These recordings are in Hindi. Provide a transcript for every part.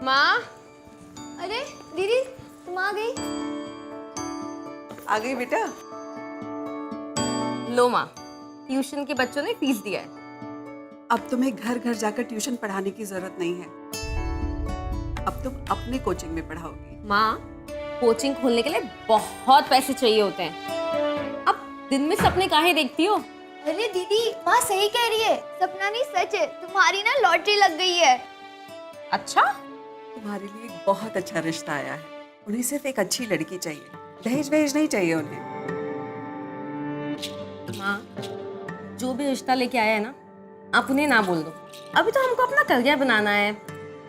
माँ। अरे दीदी तुम आ गई। आ गई बेटा। लो माँ, ट्यूशन के बच्चों ने फीस दिया है। अब तुम्हें घर घर जाकर ट्यूशन पढ़ाने की जरूरत नहीं है। अब तुम अपने कोचिंग में पढ़ाओगी। माँ, कोचिंग खोलने के लिए बहुत पैसे चाहिए होते हैं। अब दिन में सपने काहे देखती हो? अरे दीदी माँ सही कह रही है, सपना नहीं सच है। तुम्हारी ना लॉटरी लग गई है। अच्छा? तुम्हारे लिए एक बहुत अच्छा रिश्ता आया है। उन्हें सिर्फ एक अच्छी लड़की चाहिए, दहेज वहेज नहीं चाहिए उन्हें। माँ, जो भी रिश्ता लेके आया है ना, आप उन्हें ना बोल दो। अभी तो हमको अपना करियर बनाना है,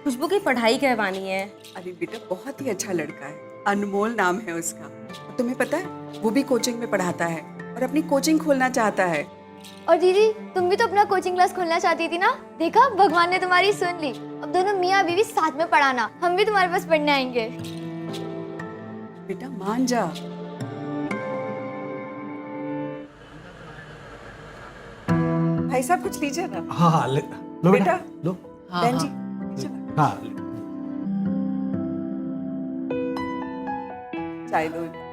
खुशबू की पढ़ाई करवानी है। अरे बेटा बहुत ही अच्छा लड़का है, अनमोल नाम है उसका। तुम्हें पता है वो भी कोचिंग में पढ़ाता है और अपनी कोचिंग खोलना चाहता है। और दीदी तुम भी तो अपना कोचिंग क्लास खोलना चाहती थी ना, देखा भगवान ने तुम्हारी सुन ली। अब दोनों मियाँ बीवी साथ में पढ़ाना, हम भी तुम्हारे पास पढ़ने आएंगे। बेटा मान जा। भाई साहब कुछ लीजिए ना। हाँ हाँ लो बेटा लो। बहन जी लीजिए ना। हाँ चाय दो लीजिए ना।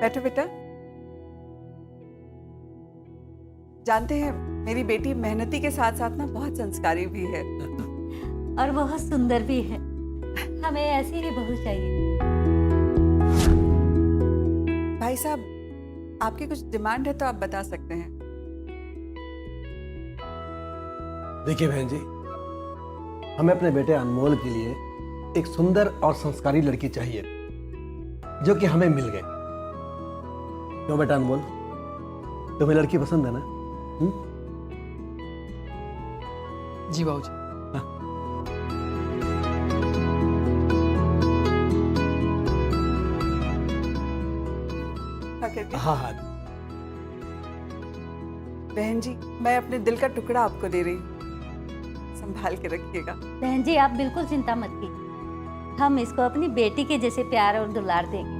बैठो बेटा। जानते हैं मेरी बेटी मेहनती के साथ साथ ना बहुत संस्कारी भी है। और बहुत सुंदर भी है। हमें ऐसी ही बहू चाहिए। भाई साहब आपकी कुछ डिमांड है तो आप बता सकते हैं। देखिए बहन जी, हमें अपने बेटे अनमोल के लिए एक सुंदर और संस्कारी लड़की चाहिए जो कि हमें मिल गए। क्यों बेटा अनमोल, तुम्हें लड़की पसंद है ना? जी बाबूजी। हाँ हाँ बहन जी मैं अपने दिल का टुकड़ा आपको दे रही हूँ, संभाल के रखिएगा। बहन जी आप बिल्कुल चिंता मत कीजिए, हम इसको अपनी बेटी के जैसे प्यार और दुलार देंगे।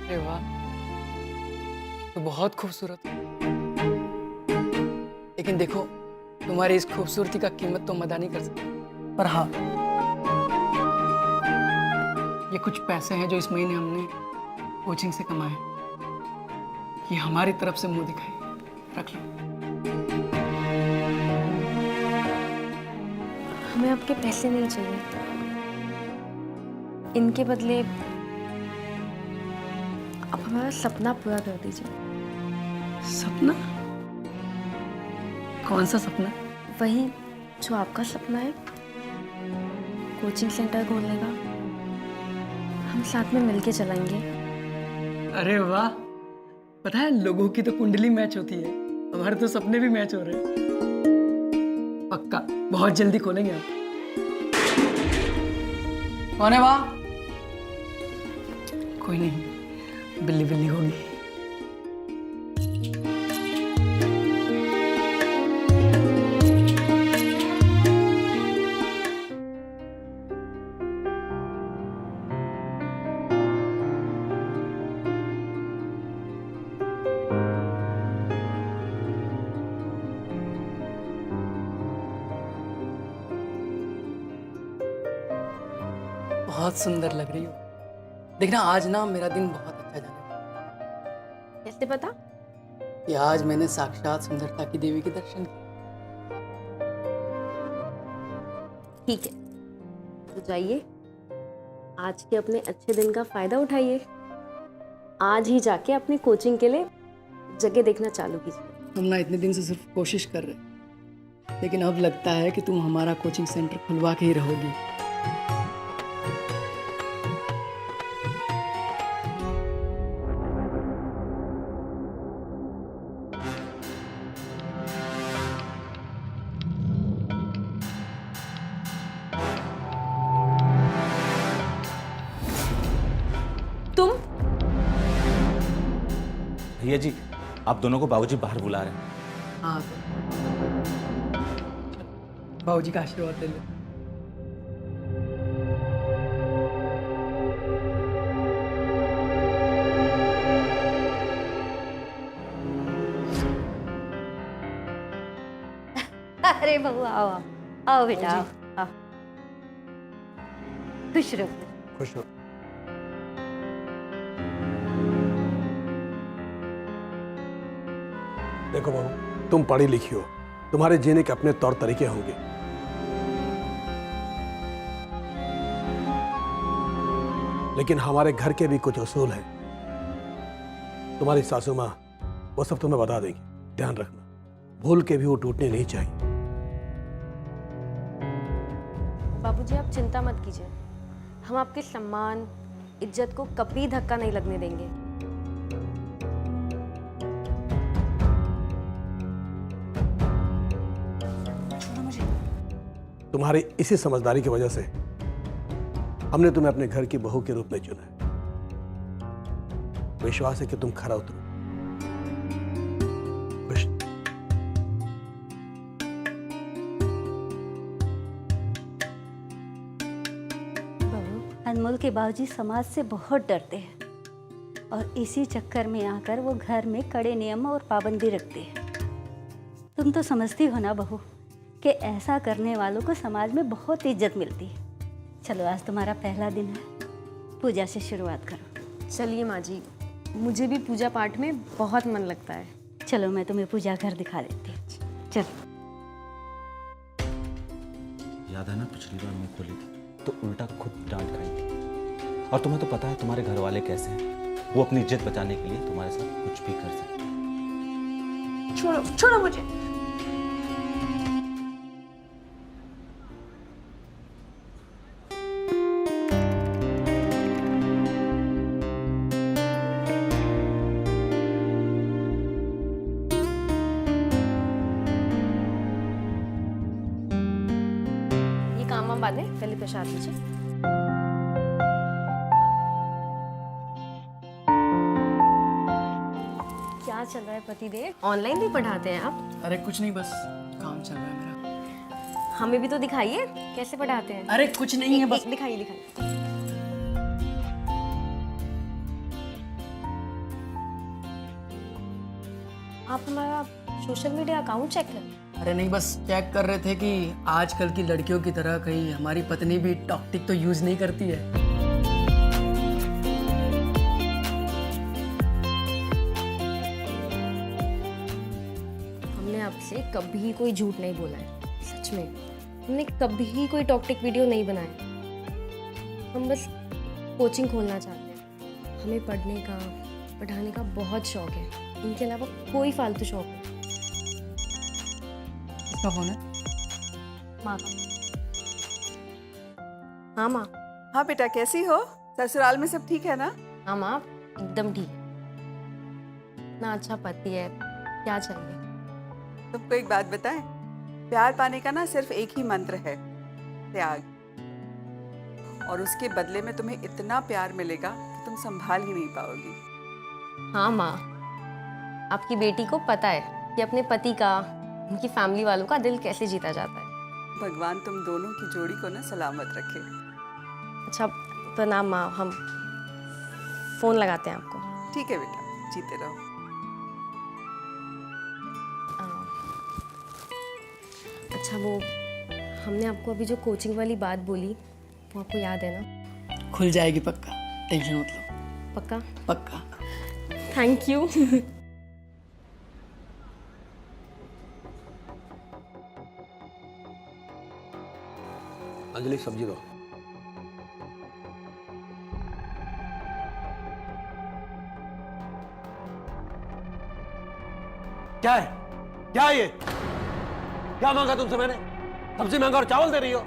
अरे वाह, तो बहुत खूबसूरत है। लेकिन देखो तुम्हारी इस खूबसूरती का कीमत तो मदा नहीं कर सकती। पर हाँ, ये कुछ पैसे हैं जो इस महीने हमने कोचिंग से कमाए, ये हमारी तरफ से मुंह दिखाई, रख लो। हमें आपके पैसे नहीं चाहिए, इनके बदले आप हमारा सपना पूरा कर दीजिए। सपना? कौन सा सपना? वही जो आपका सपना है, कोचिंग सेंटर खोलने का। हम साथ में मिलके चलाएंगे। अरे वाह, पता है लोगों की तो कुंडली मैच होती है, हमारे तो सपने भी मैच हो रहे हैं। पक्का बहुत जल्दी खोलेंगे हम। कौन है वहाँ? कोई नहीं, बिल्ली बिल्ली होगी। बहुत सुंदर लग रही हो। देखना आज ना मेरा दिन बहुत अच्छा जाने वाला कैसे पता? है कि आज मैंने साक्षात सुंदरता की देवी के दर्शन किए। ठीक है, तो जाइए, आज के अपने अच्छे दिन का फ़ायदा उठाइए। आज ही जाके अपनी कोचिंग के लिए जगह देखना चालू कीजिए। हम ना इतने दिन से सिर्फ कोशिश कर रहे, लेकिन अब लगता है कि तुम हमारा कोचिंग सेंटर खुलवा के ही रहोगी। तुम भैया जी, आप दोनों को बाबूजी बाहर बुला रहे हैं। हाँ, बाबूजी का आशीर्वाद ले ले। अरे बहू आओ आओ आओ बेटा आओ आओ। खुश रहो। खुश हो। देखो बहू, तुम पढ़ी लिखी हो, तुम्हारे जीने के अपने तौर तरीके होंगे। लेकिन हमारे घर के भी कुछ उसूल हैं। तुम्हारी सासू माँ वो सब तुम्हें बता देंगी, ध्यान रखना। भूल के भी वो टूटने नहीं चाहिए। बाबूजी आप चिंता मत कीजिए, हम आपके सम्मान इज्जत को कभी धक्का नहीं लगने देंगे। तुम्हारी इसी समझदारी की वजह से हमने तुम्हें अपने घर की बहू के रूप में चुना है। विश्वास है कि तुम खरा उतरो। खुश। अनमोल के बाबूजी समाज से बहुत डरते हैं और इसी चक्कर में आकर वो घर में कड़े नियम और पाबंदी रखते हैं। तुम तो समझती हो ना बहू कि ऐसा करने वालों को समाज में बहुत इज्जत मिलती है। चलो आज तुम्हारा पहला दिन है, पूजा से शुरुआत करो। चलिए माँ जी, मुझे भी पूजा पाठ में बहुत मन लगता है। चलो मैं तुम्हें पूजा घर दिखा देती हूँ। चलो। याद है ना पिछली बार मुंह खोली थी तो उल्टा खुद डांट खाई थी। और तुम्हें तो पता है तुम्हारे घर वाले कैसे हैं। वो अपनी इज्जत बचाने के लिए तुम्हारे साथ कुछ भी कर सकते हैं। छोड़ो छोड़ो मुझे। ये काम हम बाद में, पहले प्रसाद लीजिए। क्या चल रहा है पतिदेव? ऑनलाइन भी पढ़ाते हैं आप? अरे कुछ नहीं, बस काम चल रहा है मेरा। हमें भी तो दिखाइए कैसे पढ़ाते हैं। अरे कुछ नहीं है, बस दिखाइए दिखाइए। आप हमारा सोशल मीडिया अकाउंट चेक करें। अरे नहीं, बस चेक कर रहे थे कि आजकल की लड़कियों की तरह कहीं हमारी पत्नी भी टॉक्टिक तो यूज नहीं करती है। हमने आपसे कभी कोई झूठ नहीं बोला है, सच में। हमने कभी कोई टॉक्टिक वीडियो नहीं बनाया। हम बस कोचिंग खोलना चाहते हैं। हमें पढ़ने का, पढ़ाने का बहुत शौक है। इनके अलावा कोई फालतू शौक नहीं। इसका फोन है? माँ का। हाँ माँ। हाँ बेटा, कैसी हो? ससुराल में सब ठीक है ना? हाँ माँ, एकदम ठीक। इतना अच्छा पति है, क्या चाहिए। तुमको एक बात बताएं, प्यार पाने का ना सिर्फ एक ही मंत्र है, त्याग। और उसके बदले में तुम्हें इतना प्यार मिलेगा कि तुम संभाल ही नहीं पाओगी। हाँ माँ, आपकी बेटी को पता है कि अपने पति का, उनकी फैमिली वालों का दिल कैसे जीता जाता है। भगवान तुम दोनों की जोड़ी को ना सलामत रखे। अच्छा प्रणाम माँ, हम फोन लगाते हैं आपको। ठीक है बेटा, जीते रहो। अच्छा वो हमने आपको अभी जो कोचिंग वाली बात बोली वो आपको याद है ना? खुल जाएगी पक्का, टेंशन मत लो। पक्का? पक्का। Thank you. अंजलि सब्जी दो। क्या है? क्या है ये? क्या मांगा तुमसे मैंने? सब्जी मांगा और चावल दे रही हो?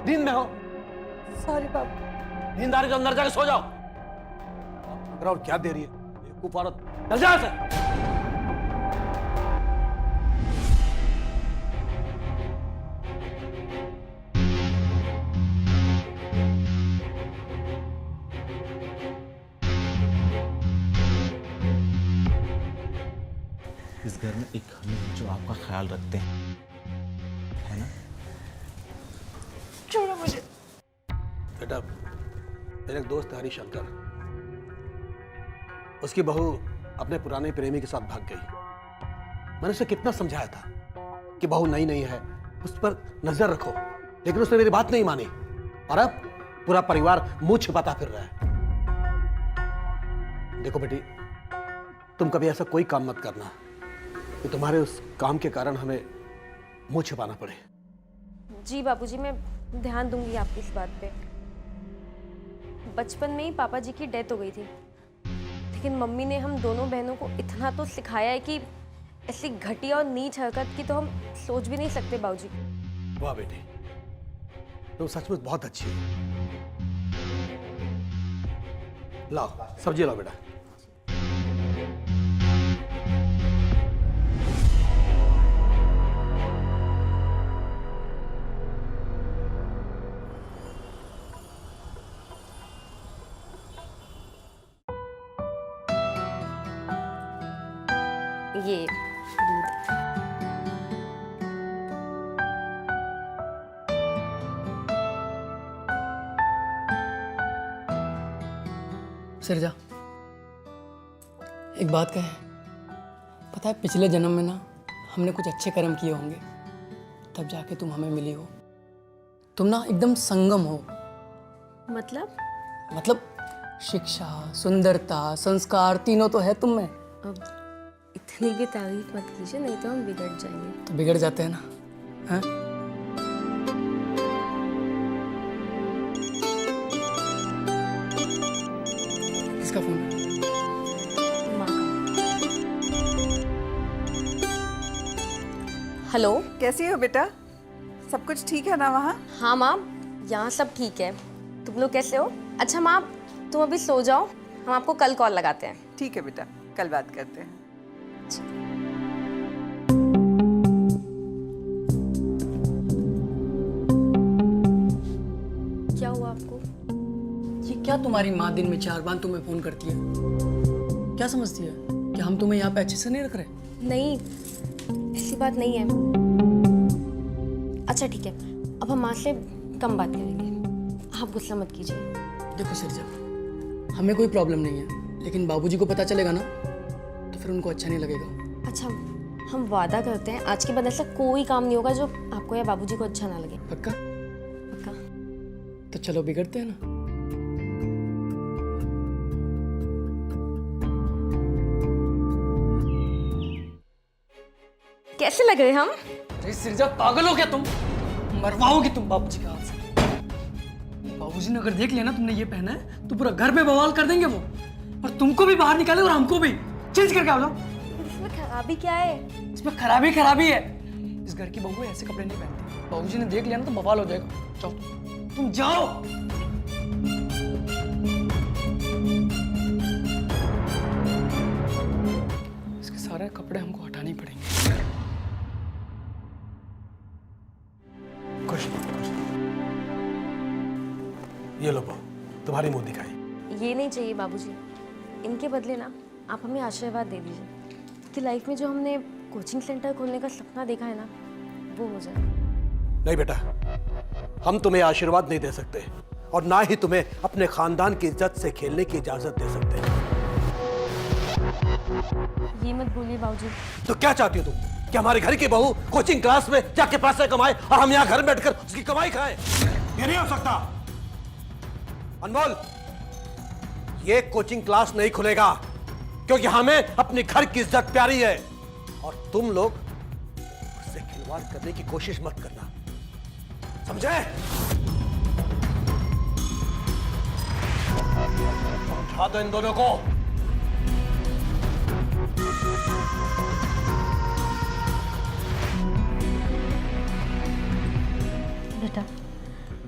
नींद में हो? सॉरी पापा। नींद आ रही तो अंदर जाके सो जाओ। और क्या दे रही है बेवकूफ औरत? चल जा यहाँ से। इस घर में एक हम हैं जो आपका ख्याल रखते हैं, है ना? छोड़ो मुझे। बेटा, मेरा एक दोस्त है हरिशंकर, उसकी बहू अपने पुराने प्रेमी के साथ भाग गई। मैंने उसे कितना समझाया था कि बहू नई नहीं है, उस पर नजर रखो, लेकिन उसने मेरी बात नहीं मानी और अब पूरा परिवार मुंह छिपाता फिर रहा है। देखो बेटी, तुम कभी ऐसा कोई काम मत करना कि तुम्हारे उस काम के कारण हमें मुंह छिपाना पड़े। जी बापूजी, मैं ध्यान दूंगी आपकी इस बात पे। बचपन में ही पापा जी की डेथ हो गई थी, लेकिन मम्मी ने हम दोनों बहनों को इतना तो सिखाया है कि ऐसी घटिया और नीच हरकत की तो हम सोच भी नहीं सकते बाबूजी। वाह बेटी, तुम सचमुच बहुत अच्छी हो। लाओ सब्जी लाओ बेटा। ये दूध। सिरजा, एक बात कहे, पता है पिछले जन्म में ना हमने कुछ अच्छे कर्म किए होंगे, तब जाके तुम हमें मिली हो। तुम ना एकदम संगम हो। मतलब शिक्षा, सुंदरता, संस्कार तीनों तो है तुम में। अब इतनी भी तारीफ मत कीजिए, नहीं तो हम बिगड़ जाएंगे। तो बिगड़ जाते हैं ना, हैं? किसका फोन है? माँ का। हेलो। कैसी हो बेटा? सब कुछ ठीक है ना वहाँ? हाँ माँ, यहाँ सब ठीक है। तुम लोग कैसे हो? अच्छा माँ, तुम अभी सो जाओ, हम आपको कल कॉल लगाते हैं। ठीक है बेटा, कल बात करते हैं। क्या हुआ आपको? ये क्या तुम्हारी माँ दिन में 4 बार तुम्हें फोन करती है? क्या समझती है कि हम तुम्हें यहाँ पे अच्छे से नहीं रख रहे? नहीं, ऐसी बात नहीं है। अच्छा ठीक है, अब हम माँ से कम बात करेंगे, आप गुस्सा मत कीजिए। देखो सिरजा, हमें कोई प्रॉब्लम नहीं है, लेकिन बाबूजी को पता चलेगा ना तो फिर उनको अच्छा नहीं लगेगा। अच्छा, हम वादा करते हैं आज के बाद ऐसा कोई काम नहीं होगा जो आपको या बाबूजी को अच्छा ना लगे। पक्का? पक्का। तो चलो बिगड़ते हैं ना। कैसे लग रहे हम? अरे सिरजा, पागल हो क्या तुम? मरवाओगी तुम बाबूजी के हाथ से। बाबूजी ने अगर देख लिया ना तुमने ये पहना है तो पूरा घर पे बवाल कर देंगे वो, और तुमको भी बाहर निकाले और हमको भी। चेंज करके आओ ना। इसमें खराबी क्या है? इसमें खराबी है। इस घर की बहू ऐसे कपड़े नहीं पहनती। बाबूजी ने देख लिया ना तो बवाल हो जाएगा। जाओ तुम जाओ। इसके सारे कपड़े हमको हटाने पड़ेंगे। खुश ये लो बहू, तुम्हारी मुंह दिखाई। ये नहीं चाहिए बाबूजी, इनके बदले ना आप हमें आशीर्वाद दे दीजिए कि लाइफ में जो हमने कोचिंग सेंटर खोलने का सपना देखा है ना, वो हो जाए। नहीं बेटा, हम तुम्हें आशीर्वाद नहीं दे सकते और ना ही तुम्हें अपने खानदान की इज्जत से खेलने की इजाजत दे सकते। ये मत बोलिए बाबूजी। तो क्या चाहती हो तुम कि हमारे घर की बहू कोचिंग क्लास में जाके पैसे कमाए और हम यहाँ घर में बैठकर उसकी कमाई खाएं? ये नहीं हो सकता। अनमोल, ये कोचिंग क्लास नहीं खुलेगा क्योंकि हमें अपने घर की इज्जत प्यारी है और तुम लोग उससे खिलवाड़ करने की कोशिश मत करना, समझे? समझा दो इन दोनों को।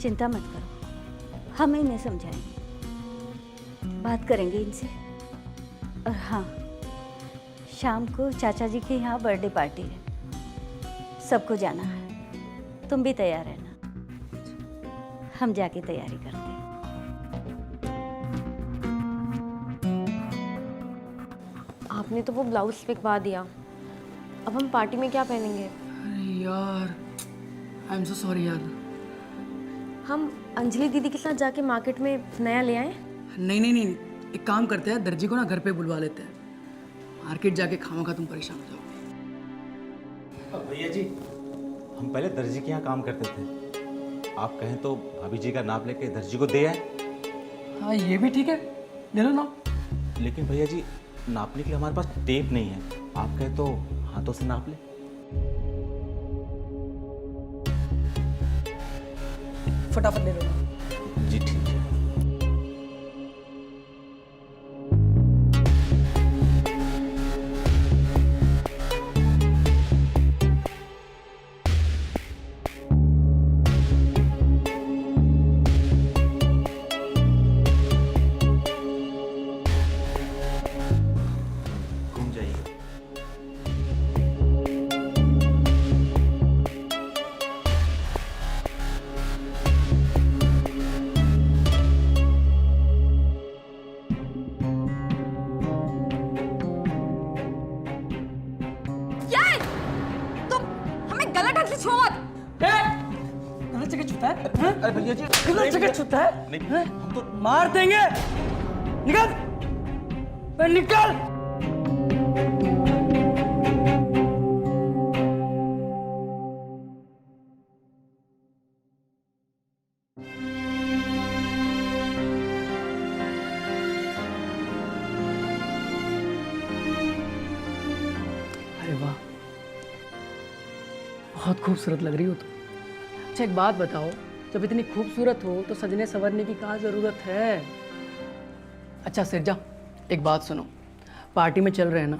चिंता मत करो, हम इन्हें समझाएंगे, बात करेंगे इनसे। और हाँ, शाम को चाचा जी के यहाँ बर्थडे पार्टी है, सबको जाना है, तुम भी तैयार रहना। हम जाके तैयारी करते हैं। आपने तो वो ब्लाउज पिकवा दिया, अब हम पार्टी में क्या पहनेंगे? अरे यार, आई एम सो सॉरी यार। हम अंजलि दीदी के साथ जाके मार्केट में नया ले आए। नहीं नहीं नहीं, एक काम करते हैं, दर्जी को ना घर पे बुलवा लेते हैं, मार्केट जाके खामोखा तुम परेशान हो जाओगे। भैया जी, हम पहले दर्जी के यहाँ काम करते थे, आप कहें तो भाभी जी का नाप लेके दर्जी को दे आए। हाँ ये भी ठीक है, ले लो ना। लेकिन भैया जी, नापने के लिए हमारे पास टेप नहीं है, आप कहें तो हाथों से नाप ले। फटाफट ले लो ना। जी ठीक है। घूम जाइए। तुम हमें गलत ढंग से छुओ मत। गलत जगह छूता है? हाँ? अरे भैया जी, गलत जगह छूता है? नहीं, हाँ? हम तो मार देंगे। निकल, निकल। अरे वाह, बहुत खूबसूरत लग रही हो तुम। अच्छा एक बात बताओ, जब इतनी खूबसूरत हो तो सजने संवरने की क्या जरूरत है? अच्छा सिरजा, एक बात सुनो, पार्टी में चल रहे हैं ना,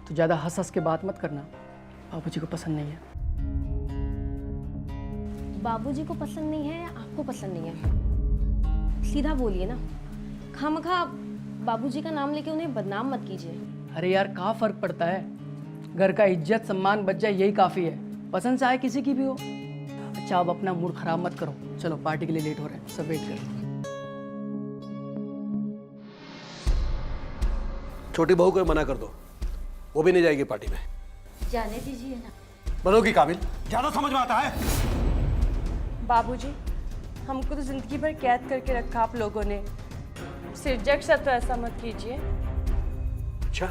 तो ज़्यादा हंस हंस के बात मत करना, बाबूजी को पसंद नहीं है। बाबूजी को पसंद नहीं है या आपको पसंद नहीं है? सीधा बोलिए ना, खामखा बाबूजी का नाम लेके उन्हें बदनाम मत कीजिए। अरे यार, कहाँ फर्क पड़ता है, घर का इज्जत सम्मान बच जाए यही काफ़ी है, पसंद चाहे किसी की भी हो। अच्छा अब अपना मूड खराब मत करो, चलो पार्टी के लिए लेट हो रहे हैं, सब वेट करो। छोटी बहू को मना कर दो, वो भी नहीं जाएगी पार्टी में। जाने दीजिए ना। बनोगी काबिल, ज्यादा समझ में आता है। बाबूजी, हमको तो जिंदगी भर कैद करके रखा आप लोगों ने, सिरजक से तो ऐसा मत कीजिए। अच्छा,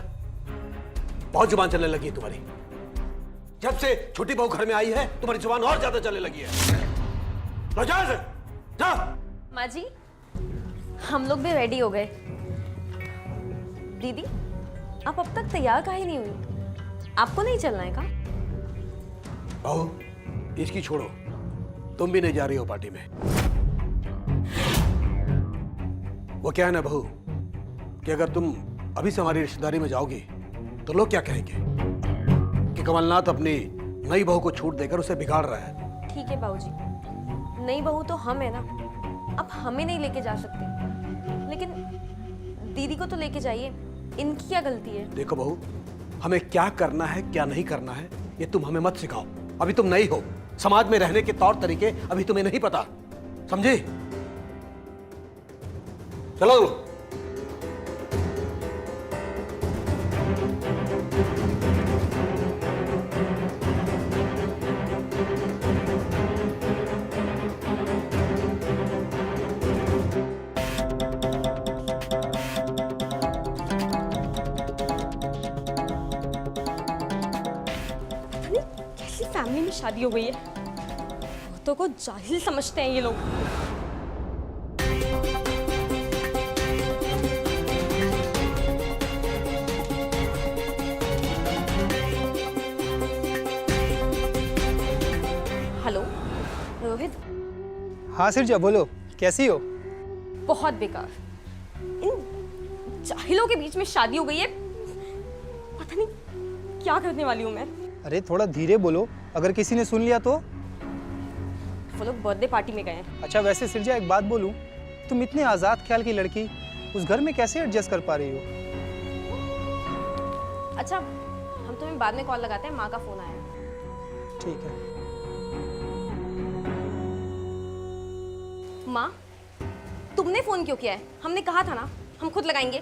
बहुत जुबान चलने लगी है तुम्हारी। जब से छोटी बहू घर में आई है तुम्हारी जुबान और ज्यादा चलने लगी है। लो जा से, जा। माँ जी, हम लोग भी रेडी हो गए। दीदी, आप अब तक तैयार काहे नहीं हुई? आपको नहीं चलना है का? बहू, इसकी छोड़ो, तुम भी नहीं जा रही हो पार्टी में। वो क्या है ना बहू, कि अगर तुम अभी से हमारी रिश्तेदारी में जाओगी तो लोग क्या कहेंगे कि कमलनाथ अपनी नई बहू को छूट देकर उसे बिगाड़ रहा है। ठीक है बाबूजी, नई बहू तो हम है ना, अब हमें नहीं लेके जा सकते, लेकिन दीदी को तो लेके जाइए, इनकी क्या गलती है? देखो बहू, हमें क्या करना है क्या नहीं करना है ये तुम हमें मत सिखाओ। अभी तुम नई हो, समाज में रहने के तौर तरीके अभी तुम्हें नहीं पता, समझे? चलो। कैसी फैमिली में शादी हो गई है, बहुतों को जाहिल समझते हैं ये लोग। हेलो रोहित। हाँ सिरजा, बोलो, कैसी हो? बहुत बेकार, इन जाहिलों के बीच में शादी हो गई है, पता नहीं क्या करने वाली हूँ मैं। अरे थोड़ा धीरे बोलो, अगर किसी ने सुन लिया तो? वो लोग बर्थडे पार्टी में गए हैं। अच्छा वैसे सिरजा एक बात बोलूं, तुम इतने आज़ाद ख्याल की लड़की उस घर में कैसे एडजस्ट कर पा रही हो? अच्छा, हम तुम्हें बाद में कॉल लगाते हैं, माँ का फ़ोन आया है। ठीक है। माँ, तुमने फ़ोन क्यों किया है? हमने कहा था ना हम खुद लगाएंगे।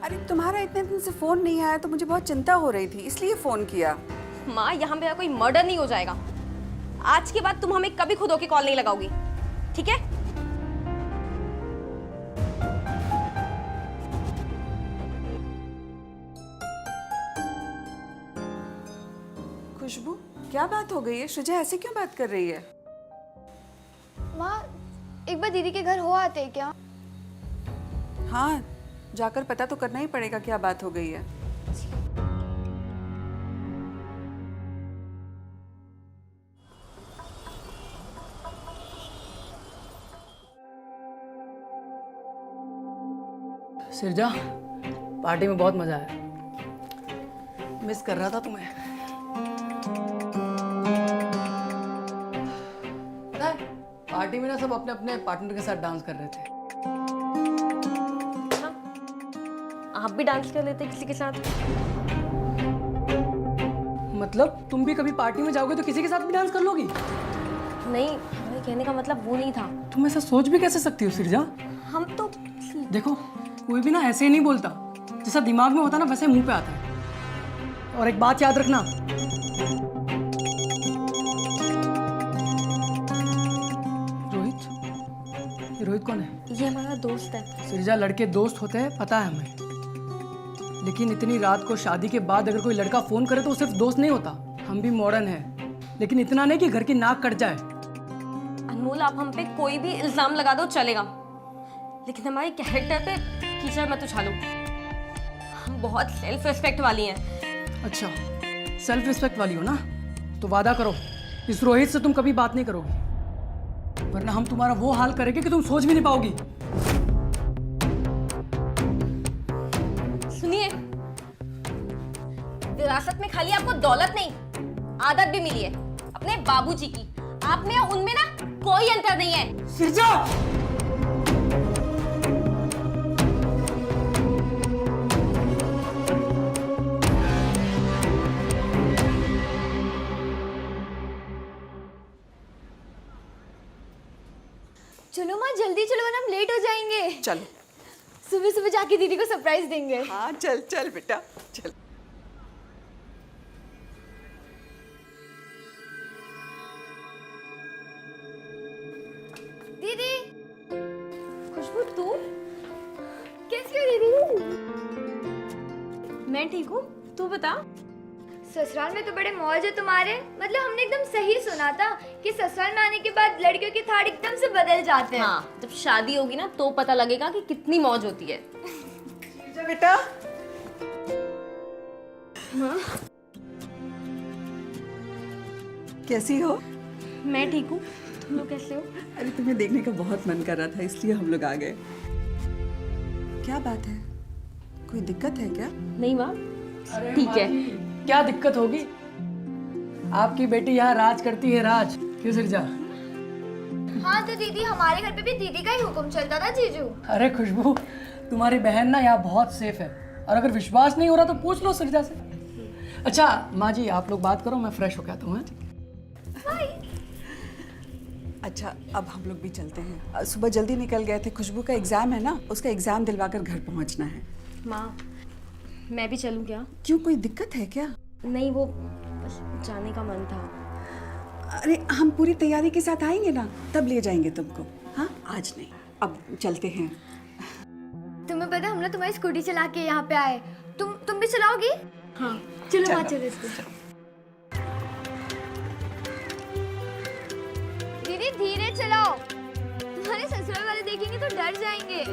अरे तुम्हारा इतने दिन से फ़ोन नहीं आया तो मुझे बहुत चिंता हो रही थी, इसलिए फ़ोन किया। माँ, यहाँ पे कोई मर्डर नहीं हो जाएगा। आज के बाद तुम हमें कभी खुद होके कॉल नहीं लगाओगी, ठीक है? खुशबू, क्या बात हो गई है? सृजा ऐसे क्यों बात कर रही है? माँ, एक बार दीदी के घर हो आते क्या? हाँ, जाकर पता तो करना ही पड़ेगा क्या बात हो गई है। सिरजा, पार्टी में बहुत मजा आया। मिस कर रहा था तुम्हें। पता है, पार्टी में ना सब अपने अपने पार्टनर के साथ डांस कर रहे थे। आप भी डांस कर लेते किसी के साथ? मतलब तुम भी कभी पार्टी में जाओगे तो किसी के साथ भी डांस कर लोगी? नहीं, हमारे कहने का मतलब वो नहीं था। तुम ऐसा सोच भी कैसे सकती हो सिरजा? हम तो देखो, कोई भी ना ऐसे ही नहीं बोलता। जैसा दिमाग में होता ना वैसे मुंह पे आता है। और एक बात याद रखना, रोहित, ये रोहित कौन है? ये हमारा दोस्त है। सिरजा, लड़के दोस्त होते हैं, पता है हमें। लेकिन इतनी रात को शादी के बाद अगर कोई लड़का फोन करे तो वो सिर्फ दोस्त नहीं होता। हम भी मॉडर्न हैं, लेकिन इतना नहीं कि घर की नाक कट जाए। अनमोल, आप हम पे कोई भी इल्जाम लगा दो चलेगा, लेकिन हमारे कैरेक्टर पे कीचड़ मत उछालो। हम बहुत सेल्फ रिस्पेक्ट वाली हैं। अच्छा, सेल्फ रिस्पेक्ट वाली हो ना, तो वादा करो इस रोहित से तुम कभी बात नहीं करोगी, वरना हम तुम्हारा वो हाल करेंगे कि तुम सोच भी नहीं पाओगी। सुनिए, विरासत में खाली आपको दौलत नहीं, आदत भी मिली है अपने बाबूजी की। आप में और उनमें ना कोई अंतर नहीं है। सिरजा! चलो माँ, जल्दी चलो वरना हम लेट हो जाएंगे। चलो। सुबह सुबह जाके दीदी को सरप्राइज देंगे। हाँ, चल चल बेटा, चल। दीदी, खुशबू तू कैसी हो दीदी? मैं ठीक हूँ, तू बता। ससुराल में तो बड़े मौज है तुम्हारे। मतलब हमने एकदम सही सुना था कि ससुराल में आने के बाद लड़कियों के थाट एकदम से बदल जाते हैं। हाँ, जब शादी होगी ना तो पता लगेगा कि कितनी मौज होती है। जा बेटा। कैसी हो? मैं ठीक हूँ, तुम लोग कैसे हो? अरे तुम्हें देखने का बहुत मन कर रहा था, इसलिए हम लोग आ गए। क्या बात है? कोई दिक्कत है क्या? नहीं माँ, ठीक है। क्या दिक्कत होगी? आपकी बेटी यहाँ राज करती है, राज। क्यों सिरजा? हाँ तो दीदी, हमारे घर पे भी दीदी का ही हुक्म चलता था जीजू। अरे खुशबू, तुम्हारी बहन ना यहाँ बहुत सेफ है, और अगर विश्वास नहीं हो रहा तो पूछ लो सिरजा से। अच्छा माँ जी, आप लोग बात करो, मैं फ्रेश होके आता हूँ। अच्छा, अब हम लोग भी चलते हैं। सुबह जल्दी निकल गए थे, खुशबू का एग्जाम है ना, उसका एग्जाम दिलवाकर घर पहुंचना है। माँ, मैं भी चलूँ क्या? क्यों, कोई दिक्कत है क्या? नहीं, वो बस जाने का मन था। अरे हम पूरी तैयारी के साथ आएंगे ना, तब ले जाएंगे तुमको। हाँ, आज नहीं, अब चलते हैं। तुम्हें पता है, हम लोग तुम्हारी स्कूटी चला के यहाँ पे आए। तुम भी चलाओगी? हाँ चलो वहाँ चलो इसको। दीदी धीरे चलाओ, तुम्हारे ससुराल वाले देखेंगे तो डर जाएंगे।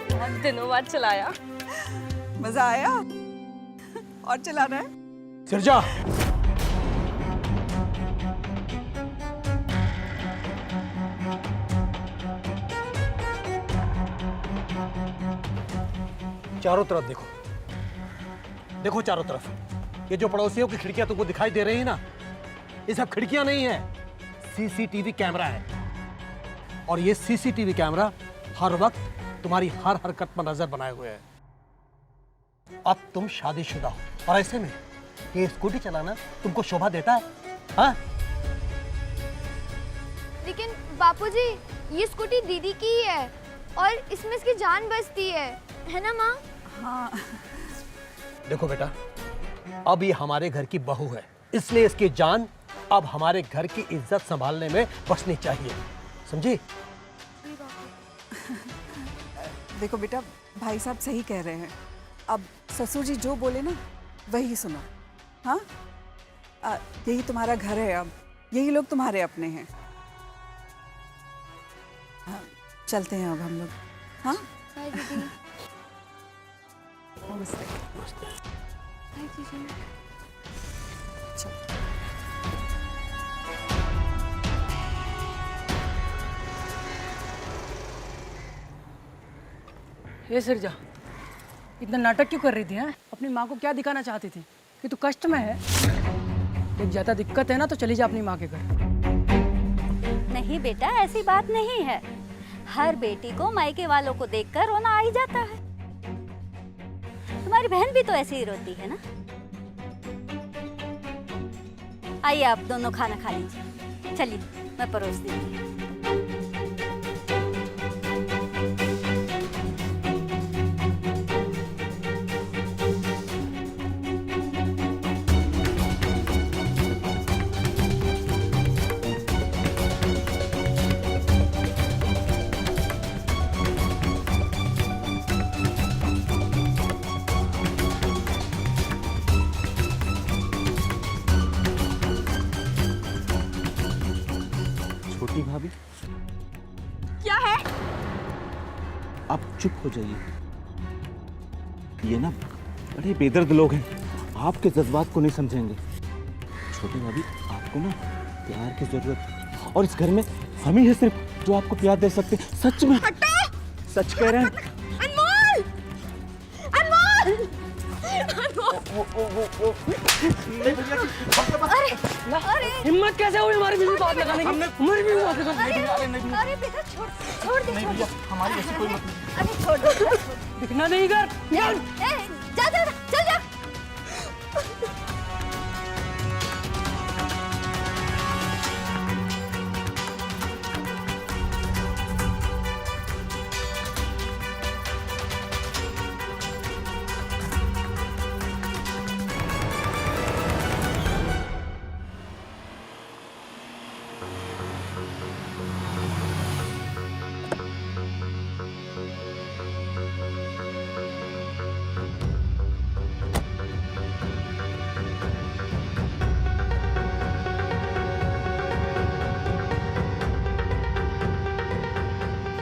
बहुत दिनों बाद चलाया। मजा आया? और चलाना है? सिरजा, चारों तरफ देखो, देखो चारों तरफ। ये जो पड़ोसियों की खिड़कियां तुमको दिखाई दे रही है ना, ये सब खिड़कियां नहीं है, सीसीटीवी कैमरा है। और ये सीसीटीवी कैमरा हर वक्त तुम्हारी हर हरकत पर नजर बनाए हुए है। अब तुम शादीशुदा हो और ऐसे में ये स्कूटी चलाना तुमको शोभा देता है? हाँ? लेकिन बापूजी, ये स्कूटी दीदी की ही है और इसमें इसकी जान बचती है ना माँ? हाँ। देखो बेटा, अब ये हमारे घर की बहू है, इसलिए इसकी जान अब हमारे घर की इज्जत संभालने में बचनी चाहिए, समझी? देखो बेटा, भाई साहब सही कह रहे हैं। अब ससुर जी जो बोले ना वही सुनो। हाँ, यही तुम्हारा घर है, अब यही लोग तुम्हारे अपने हैं। हाँ, चलते हैं अब हम लोग। हाँ, बाय दीदी। नमस्ते। बाय जीजू। चलो। ये सिरजा, इतना नाटक क्यों कर रही थी? हैं? अपनी माँ को क्या दिखाना चाहती थी कि तू कष्ट में है? एक ज़्यादा दिक्कत है ना तो चली जा अपनी माँ के घर। नहीं बेटा, ऐसी बात नहीं है। हर बेटी को मायके वालों को देखकर रोना आ ही जाता है। तुम्हारी बहन भी तो ऐसे ही रोती है ना। आइए आप दोनों खाना खा लीजिए। चलिए मैं परोस देती हूँ। छोटी भाभी, क्या है? आप चुप हो जाइए। ये ना बड़े बेदर्द लोग हैं, आपके जज्बात को नहीं समझेंगे। छोटी भाभी, आपको ना प्यार की जरूरत है और इस घर में हम ही हैं सिर्फ जो आपको प्यार दे सकते हैं। सच में, सच कह रहे हैं। अनमोल! अनमोल! हिम्मत कैसे हुई हमारे बीच में बात लगाने की? हमारे बीच में बात लगाने की? अरे बेटा छोड़ दे। नहीं भैया, हमारी ऐसी कोई मतलब अरे छोड़ दो। दिखना नहीं कर। जा चल जा।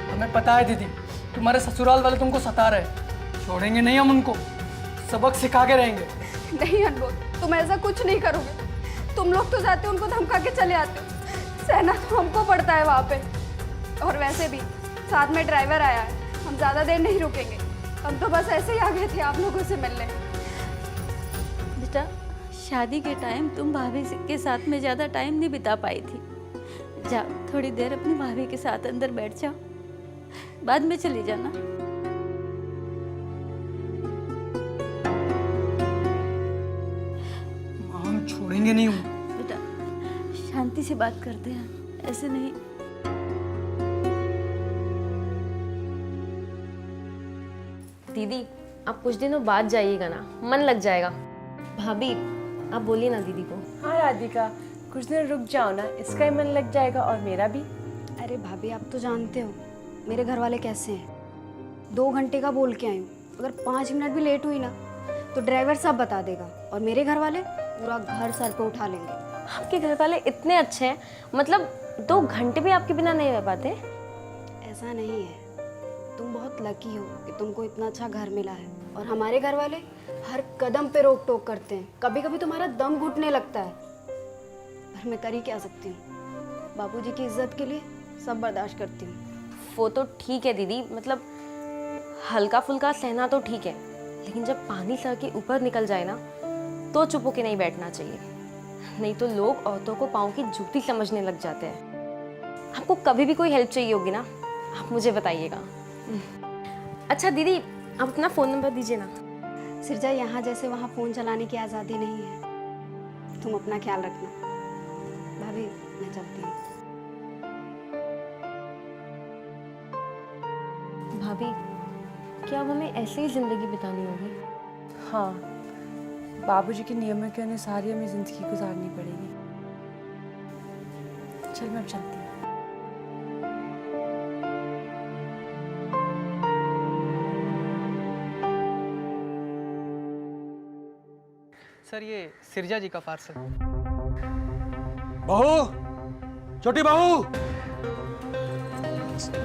हमें पता है दीदी, तुम्हारे ससुराल वाले तुमको सता रहे हैं। छोड़ेंगे नहीं हम उनको, सबक सिखा के रहेंगे। नहीं अनमोल, तुम ऐसा कुछ नहीं करोगे। तुम लोग तो जाते हो उनको धमका के चले आते हो। सहना तो हमको पड़ता है वहाँ पे। और वैसे भी साथ में ड्राइवर आया है, हम ज़्यादा देर नहीं रुकेंगे। हम तो बस ऐसे ही आ गए थे आप लोगों से मिलने। बेटा, शादी के टाइम तुम भाभी के साथ में ज़्यादा टाइम नहीं बिता पाई थी। जाओ थोड़ी देर अपनी भाभी के साथ अंदर बैठ जाओ, बाद में चली जाना। हम छोड़ेंगे नहीं उनको। बेटा शांति से बात करते हैं, ऐसे नहीं। दीदी, आप कुछ दिनों बाद जाइएगा ना, मन लग जाएगा। भाभी, आप बोलिए ना दीदी को। हाँ राधिका, कुछ दिन रुक जाओ ना, इसका ही मन लग जाएगा और मेरा भी। अरे भाभी, आप तो जानते हो मेरे घर वाले कैसे हैं। 2 घंटे का बोल के आई हूँ, अगर 5 मिनट भी लेट हुई ना तो ड्राइवर सब बता देगा और मेरे घर वाले पूरा घर सर पे उठा लेंगे। आपके घर वाले इतने अच्छे हैं, मतलब 2 घंटे भी आपके बिना नहीं रह पाते? ऐसा नहीं है, तुम बहुत लकी हो कि तुमको इतना अच्छा घर मिला है। और हमारे घर वाले हर कदम पे रोक टोक करते हैं, कभी कभी तुम्हारा दम घुटने लगता है, पर मैं कर ही क्या सकती हूँ। बाबूजी की इज्जत के लिए सब बर्दाश्त करती हूँ। वो तो ठीक है दीदी, मतलब हल्का फुल्का सहना तो ठीक है, लेकिन जब पानी सर के ऊपर निकल जाए ना तो चुप होके नहीं बैठना चाहिए, नहीं तो लोग औरतों को पाँव की जूती समझने लग जाते हैं। आपको कभी भी कोई हेल्प चाहिए होगी ना, आप मुझे बताइएगा। अच्छा दीदी, आप अपना फ़ोन नंबर दीजिए ना। सिरजा, यहाँ जैसे वहाँ फ़ोन चलाने की आज़ादी नहीं है। तुम अपना ख्याल रखना। भाभी, मैं चलती हूँ। भाभी, क्या अब हमें ऐसे ही ज़िंदगी बितानी होगी? हाँ, बाबूजी के नियमों के अनुसार ही हमें ज़िंदगी गुजारनी पड़ेगी। चल मैं अब चलती हूँ। सर, ये सिरजा जी का पार्सल। बहू, छोटी बहू,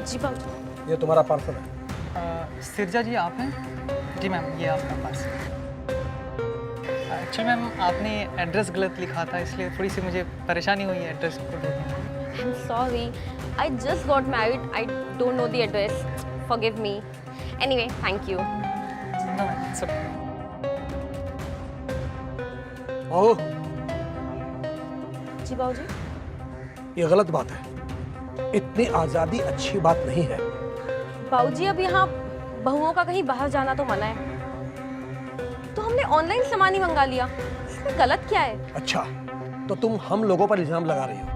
जी बाबू। ये तुम्हारा पार्सल है। सिरजा जी आप हैं? जी मैम, ये आपका पार्सल। अच्छा मैम, आपने एड्रेस गलत लिखा था, इसलिए थोड़ी सी मुझे परेशानी हुई है एड्रेस को देने में। I'm sorry. I just got married. I don't know the address. Forgive me. Anyway, thank you. No ma'am, सब बहू, जी बाबूजी। ये गलत बात है। इतनी आज़ादी अच्छी बात नहीं है। बाबूजी, अब यहाँ बहुओं का कहीं बाहर जाना तो मना है, तो हमने ऑनलाइन सामान ही मंगा लिया। इसमें गलत क्या है? अच्छा, तो तुम हम लोगों पर इल्जाम लगा रही हो।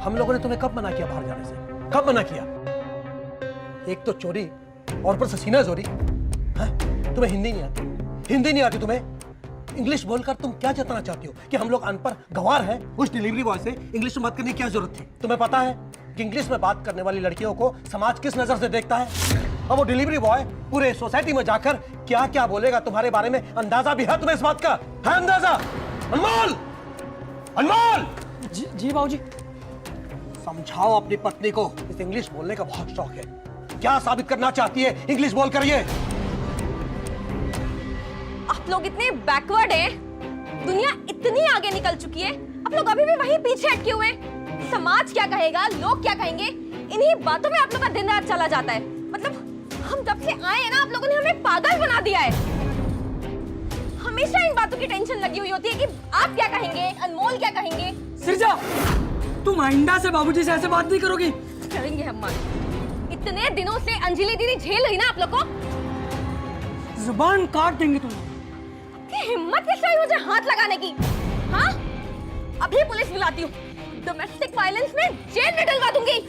हम लोगों ने तुम्हें कब मना किया बाहर जाने से? कब मना किया? एक तो चोरी और ऊपर से सीना चोरी। हाँ? तुम्हें हिंदी नहीं आती? हिंदी नहीं आती तुम्हें? इंग्लिश बोलकर तुम क्या जताना चाहती हो कि हम लोग अनपढ़ गंवार हैं? उस डिलीवरी बॉय से इंग्लिश में बात करने की क्या जरूरत थी? तुम्हें पता है कि इंग्लिश में बात करने वाली लड़कियों को समाज किस नजर से देखता है? अब वो डिलीवरी बॉय पूरे सोसाइटी में जाकर क्या क्या बोलेगा तुम्हारे बारे में, अंदाजा भी है तुम्हें इस बात का? है अंदाजा? अनमोल, अनमोल, जी बाबूजी। समझाओ अपनी पत्नी को, इस इंग्लिश बोलने का बहुत शौक है। क्या साबित करना चाहती है इंग्लिश बोलकर ये? आप लोग इतने बैकवर्ड हैं, दुनिया इतनी आगे निकल चुकी है, आप लोग अभी भी वहीं पीछे अटके हुए हैं। समाज क्या कहेगा, लोग क्या कहेंगे, इन्हीं बातों में आप लोग का दिन रात चला जाता है। मतलब हम जब से आए हैं ना, आप लोगों ने हमें पागल बना दिया है। हमेशा इन बातों की टेंशन लगी हुई होती है कि आप क्या कहेंगे, अनमोल क्या कहेंगे। सिरजा, तुम आइंदा से बाबूजी से ऐसे बात नहीं करोगी। करेंगे हम बात। इतने दिनों से अंजलि दीदी झेल रही ना आप लोग को। जुबान काट देंगे तुम। की हिम्मत कैसे हुई मुझे हाथ लगाने की? हाँ, अभी पुलिस बुलाती हूँ, डोमेस्टिक वायलेंस में जेल में डलवा दूंगी।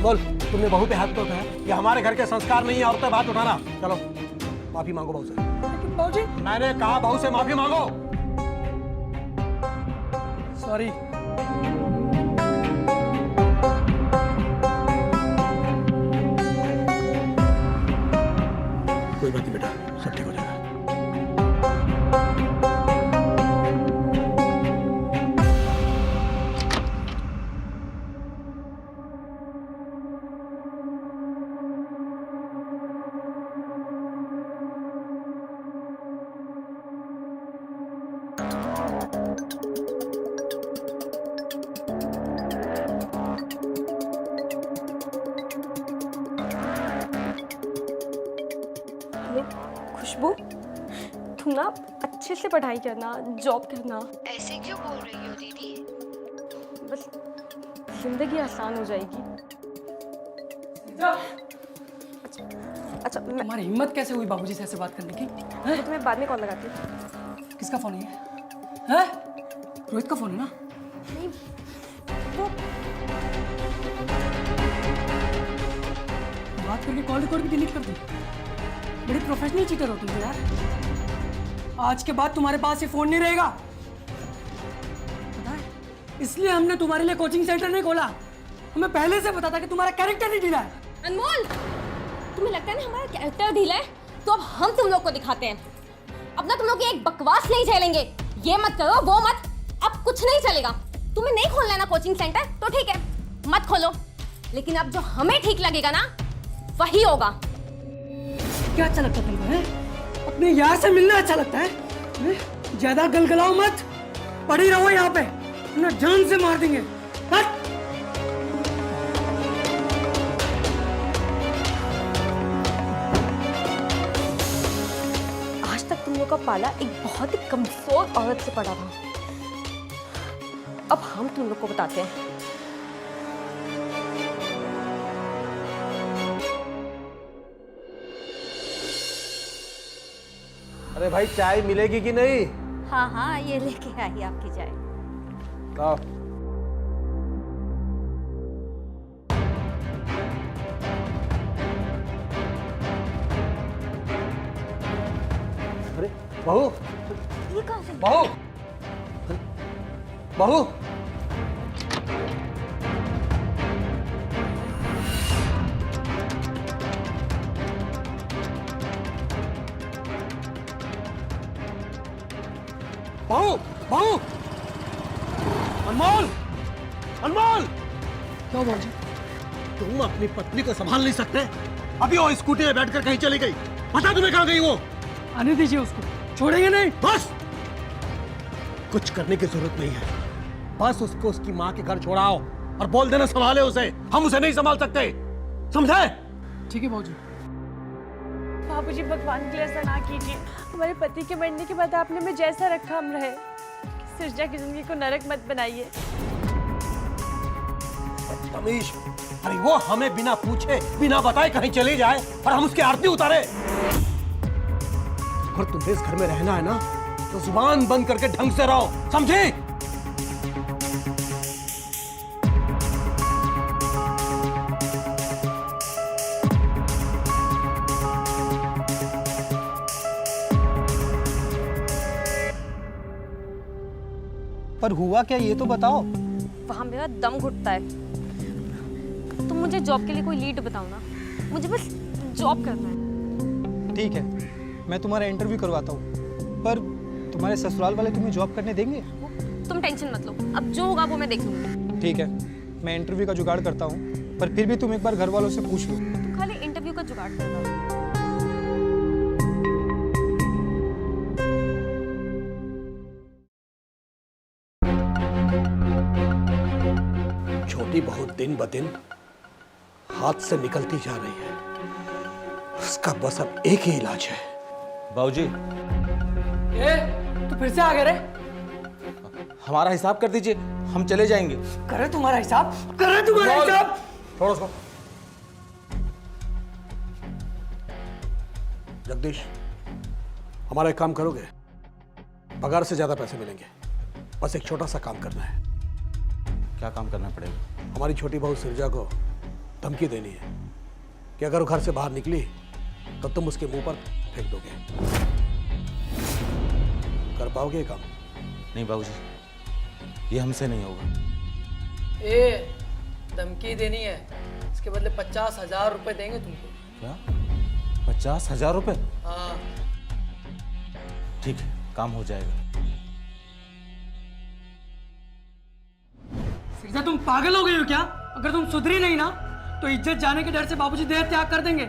बोल, तुमने बहू पे हाथ तो उठाया? ये हमारे घर के संस्कार नहीं है औरतें हाथ उठाना। चलो माफी मांगो बहू से। बाबूजी, मैंने कहा बहू से माफी मांगो। सॉरी। कोई बात नहीं बेटा, सब ठीक हो जाएगा। खुशबू, तुम ना अच्छे से पढ़ाई करना, जॉब करना। ऐसे क्यों बोल रही हो दीदी? बस जिंदगी आसान हो जाएगी। अच्छा तुम्हारी हिम्मत कैसे हुई बाबूजी से ऐसे बात करने की? मैं तुम्हें बाद में कॉल लगाती हूँ। किसका फोन है? हैं? रोहित का फोन है ना? नहीं, वो बात करके कॉल रिकॉर्ड भी डिलीट कर दी। बड़ी प्रोफेशनल चीटर हो तुम तो यार। आज के बाद तुम्हारे पास ये फोन नहीं रहेगा, पता है? इसलिए हमने तुम्हारे लिए कोचिंग सेंटर नहीं खोला। हमें पहले से पता था कि तुम्हारा कैरेक्टर नहीं ढीला है। अनमोल, तुम्हें लगता है ना हमारा कैरेक्टर ढीला है, तो अब हम तुम लोग को दिखाते हैं। अब ना तुम लोग की एक बकवास नहीं झेलेंगे। ये मत करो, वो मत, अब कुछ नहीं चलेगा। तुम्हें नहीं खोलना है ना कोचिंग सेंटर, तो ठीक है, मत खोलो। लेकिन अब जो हमें ठीक लगेगा ना, वही होगा। क्या अच्छा लगता है तुमको? हैं? अपने यार से मिलना अच्छा लगता है? हैं? ज्यादा गलगलाओ मत, पड़ी रहो यहाँ पे, ना जान से मार देंगे। हट! आज तक तुम लोग का का पाला एक बहुत ही कमजोर औरत से पड़ा था। अब हम तुम लोग को बताते हैं। अरे भाई चाय मिलेगी कि नहीं? हाँ हाँ, ये लेके आई आपकी चाय। लाओ। अरे बहू, ये कहाँ से? बहू, बहू, बहू, बहू, अनमोल, अनमोल, क्या बाबूजी? तुम अपनी पत्नी को संभाल नहीं सकते? अभी वो स्कूटी में बैठकर कहीं चली गई। पता तुम्हें कहाँ गई वो? आने दीजिए उसको, छोड़ेंगे नहीं। बस, कुछ करने की जरूरत नहीं है। बस उसको उसकी माँ के घर छोड़ाओ और बोल देना संभाले उसे। हम उसे नहीं संभाल सकते, समझे? ठीक है बाबूजी। बाबूजी भगवान के लिए ऐसा ना कीजिए। हमारे पति के मरने के बाद आपने हमें जैसा रखा हम रहे। सृजा की जिंदगी को नरक मत बनाइए। तमीज, अरे वो हमें बिना पूछे बिना बताए कहीं चली जाए और हम उसकी आरती उतारे। अगर तुम्हें इस घर में रहना है ना तो जुबान बंद करके ढंग से रहो, समझे? पर हुआ क्या ये तो बताओ। वहाँ मेरा दम घुटता है। तुम मुझे जॉब के लिए कोई लीड बताओ ना, मुझे बस जॉब करना है। ठीक है, मैं तुम्हारा इंटरव्यू करवाता हूँ, पर तुम्हारे ससुराल वाले तुम्हें जॉब करने देंगे? तुम टेंशन मत लो, अब जो होगा वो मैं देख लूंगी। ठीक है, मैं इंटरव्यू का जुगाड़ करता हूँ, पर फिर भी तुम एक बार घर वालों से पूछ लो। तुम खाली इंटरव्यू का जुगाड़ करना। छोटी बहुत दिन ब दिन हाथ से निकलती जा रही है। उसका बस अब एक ही इलाज है। बाबूजी, ए, तू फिर से आ गए रे? हमारा हिसाब कर दीजिए, हम चले जाएंगे। करे तुम्हारा हिसाब, करे तुम्हारा हिसाब। छोड़ो उसको। जगदीश, हमारा एक काम करोगे? पगार से ज्यादा पैसे मिलेंगे। बस एक छोटा सा काम करना है। क्या काम करना पड़ेगा? हमारी छोटी बहू सृजा को धमकी देनी है कि अगर वो घर से बाहर निकली तो तुम उसके मुंह पर फेंक दोगे। कर पाओगे ये काम? नहीं बाबूजी, ये हमसे नहीं होगा। ए, धमकी देनी है, इसके बदले 50,000 रुपए देंगे तुमको। क्या? 50,000 रुपए? हाँ। ठीक है, काम हो जाएगा। सृजा, तुम पागल हो गई हो क्या? अगर तुम सुधरी नहीं ना तो इज्जत जाने के डर से बाबूजी देह त्याग कर देंगे,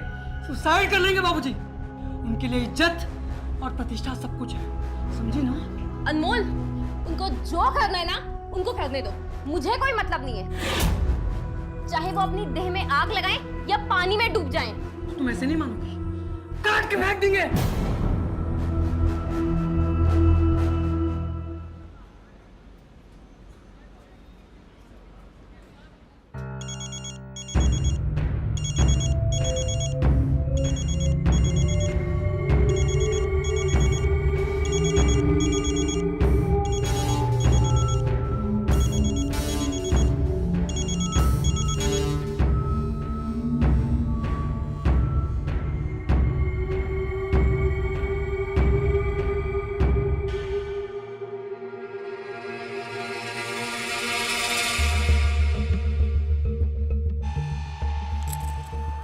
सुसाइड कर लेंगे बाबूजी। उनके लिए इज्जत और प्रतिष्ठा सब कुछ है, समझी ना? अनमोल, उनको जो करना है ना उनको करने दो, मुझे कोई मतलब नहीं है। चाहे वो अपनी देह में आग लगाएं या पानी में डूब जाएं। तो तुम ऐसे नहीं मानोगी, काट के फेंक देंगे।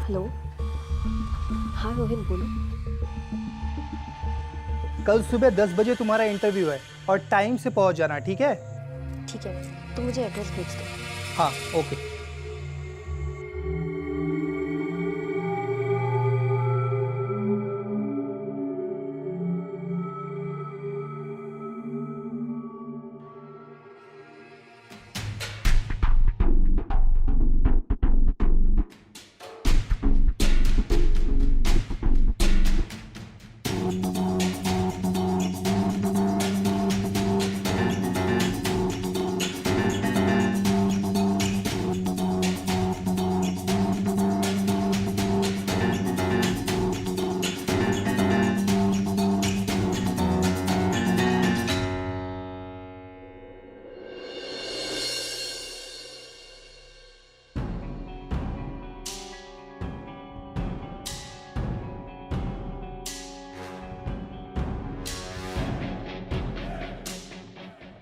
हेलो, हाँ रोहित बोलो। कल सुबह 10 बजे तुम्हारा इंटरव्यू है और टाइम से पहुंच जाना, ठीक है? ठीक है, तुम मुझे एड्रेस भेज दो। हाँ, ओके।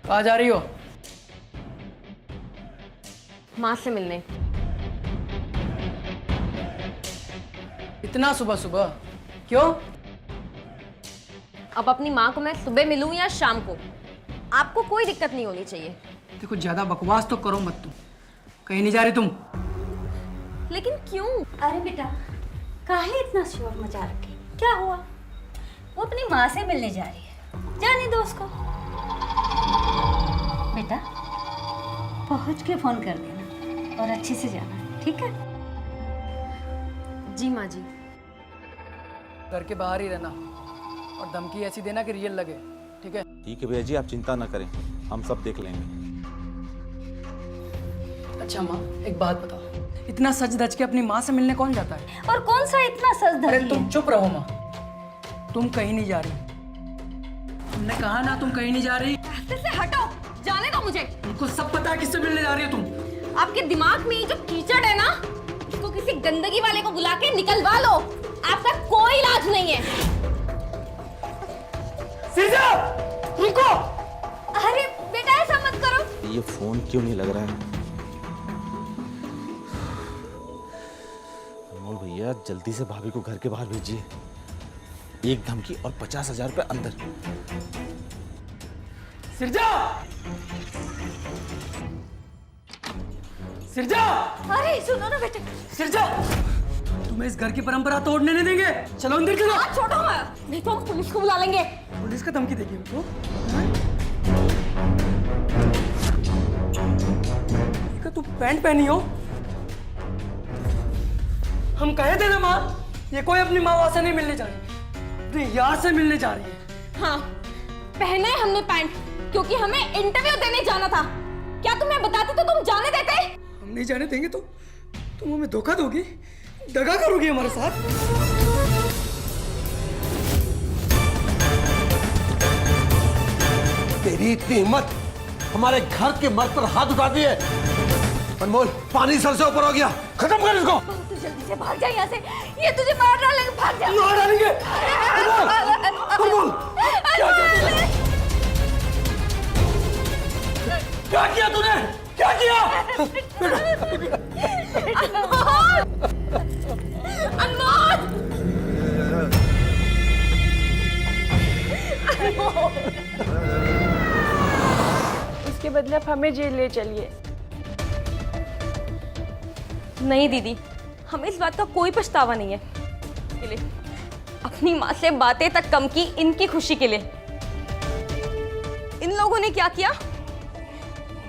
कहाँ जा रही हो? माँ से मिलने। इतना सुबह सुबह क्यों? अब अपनी माँ को मैं सुबह मिलूं या शाम को, आपको कोई दिक्कत नहीं होनी चाहिए। देखो ज्यादा बकवास तो करो मत तुम। कहीं नहीं जा रही तुम? लेकिन क्यों? अरे बेटा, काहे इतना शोर मचा रखे? क्या हुआ? वो अपनी माँ से मिलने जा रही है, जाने दो उसको। बेटा, पहुँच के फोन कर देना और अच्छे से जाना, ठीक है? जी माँ जी। घर के बाहर ही रहना और धमकी ऐसी देना कि रियल लगे, ठीक है? ठीक है भैया जी, आप चिंता ना करें, हम सब देख लेंगे। अच्छा माँ, एक बात बताओ, इतना सच धज के अपनी माँ से मिलने कौन जाता है? और कौन सा इतना सच अरे धज तुम चुप रहो माँ, तुम कहीं नहीं जा रही। तुमने कहा ना तुम कहीं नहीं जा रही। रास्ते से हटो, जाने दो मुझे। तुमको सब पता है किससे मिलने जा रही हो तुम। आपके दिमाग में ये जो कीचड़ है ना, इसको किसी गंदगी वाले को बुला के निकलवा लो, आपका कोई इलाज नहीं है। सिरजा, रुको। अरे बेटा ऐसा मत करो। ये फोन क्यों नहीं लग रहा है? अनमोल भैया, जल्दी से भाभी को घर के बाहर भेजिए। एक धमकी और 50,000 रुपए अंदर। सिरजा, सिरजा, अरे सुनो ना बेटे। सिरजा, तुम्हें इस घर की परंपरा तोड़ने नहीं देंगे। चलो अंदर चलो। हाथ छोड़ो मैं, नहीं तो हम पुलिस को बुला लेंगे। पुलिस का धमकी देगी उनको? क्या तू पैंट पहनी हो? हम कहे थे ना माँ, ये कोई अपनी माँ से नहीं मिलने जा रही, अपने यार से मिलने जा रही है। हाँ, पहने हमने पैंट क्योंकि हमें इंटरव्यू देने जाना था। क्या तुम्हें बताती तो तुम जाने देते? हम नहीं जाने देंगे तो तुम हमें धोखा दोगी, दगा करोगी हमारे साथ। तेरी इतनी हिम्मत, हमारे घर के मर्द पर हाथ उठा दिए। अनमोल, पानी सर से ऊपर हो गया, खत्म कर इसको। तू जल्दी से भाग जा यहाँ से, ये तुझे मार डालेंगे, भाग जा। मार डालेंगे। अनमोल, क्या किया तूने? क्या किया? इसके बदले आप हमें जेल ले चलिए। नहीं दीदी, हमें इस बात का कोई पछतावा नहीं है। के लिए अपनी माँ से बातें तक कम की इनकी खुशी के लिए। इन लोगों ने क्या किया?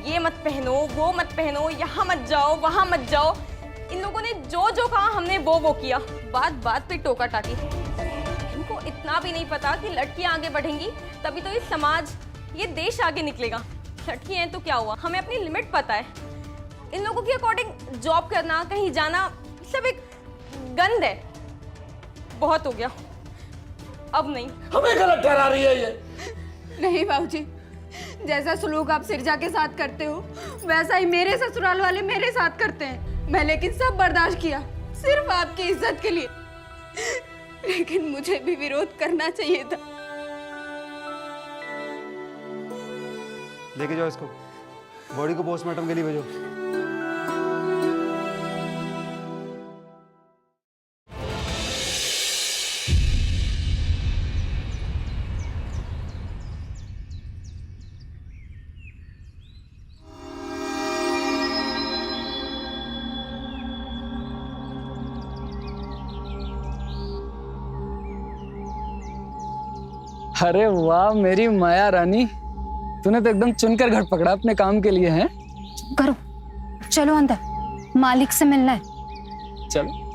ये मत पहनो, वो मत पहनो, यहाँ मत जाओ, वहाँ मत जाओ। इन लोगों ने जो जो कहा हमने वो किया। बात बात पे टोका टाकी। इनको इतना भी नहीं पता कि लड़कियां आगे बढ़ेंगी तभी तो ये समाज, ये देश आगे निकलेगा। लड़कियां हैं तो क्या हुआ, हमें अपनी लिमिट पता है। इन लोगों के अकॉर्डिंग जॉब करना, कहीं जाना, सब एक गंद है। बहुत हो गया, अब नहीं। हमें गलत ठहरा रही है ये। नहीं बाबूजी, जैसा सलूक आप सिरजा के साथ करते हो वैसा ही मेरे ससुराल वाले मेरे साथ करते हैं। मैं लेकिन सब बर्दाश्त किया सिर्फ आपकी इज्जत के लिए, लेकिन मुझे भी विरोध करना चाहिए था। लेके जाओ इसको, बॉडी को पोस्टमार्टम के लिए भेजो। अरे वाह मेरी माया रानी, तूने तो एकदम चुनकर घर पकड़ा अपने काम के लिए। है करो, चलो अंदर, मालिक से मिलना है। चलो।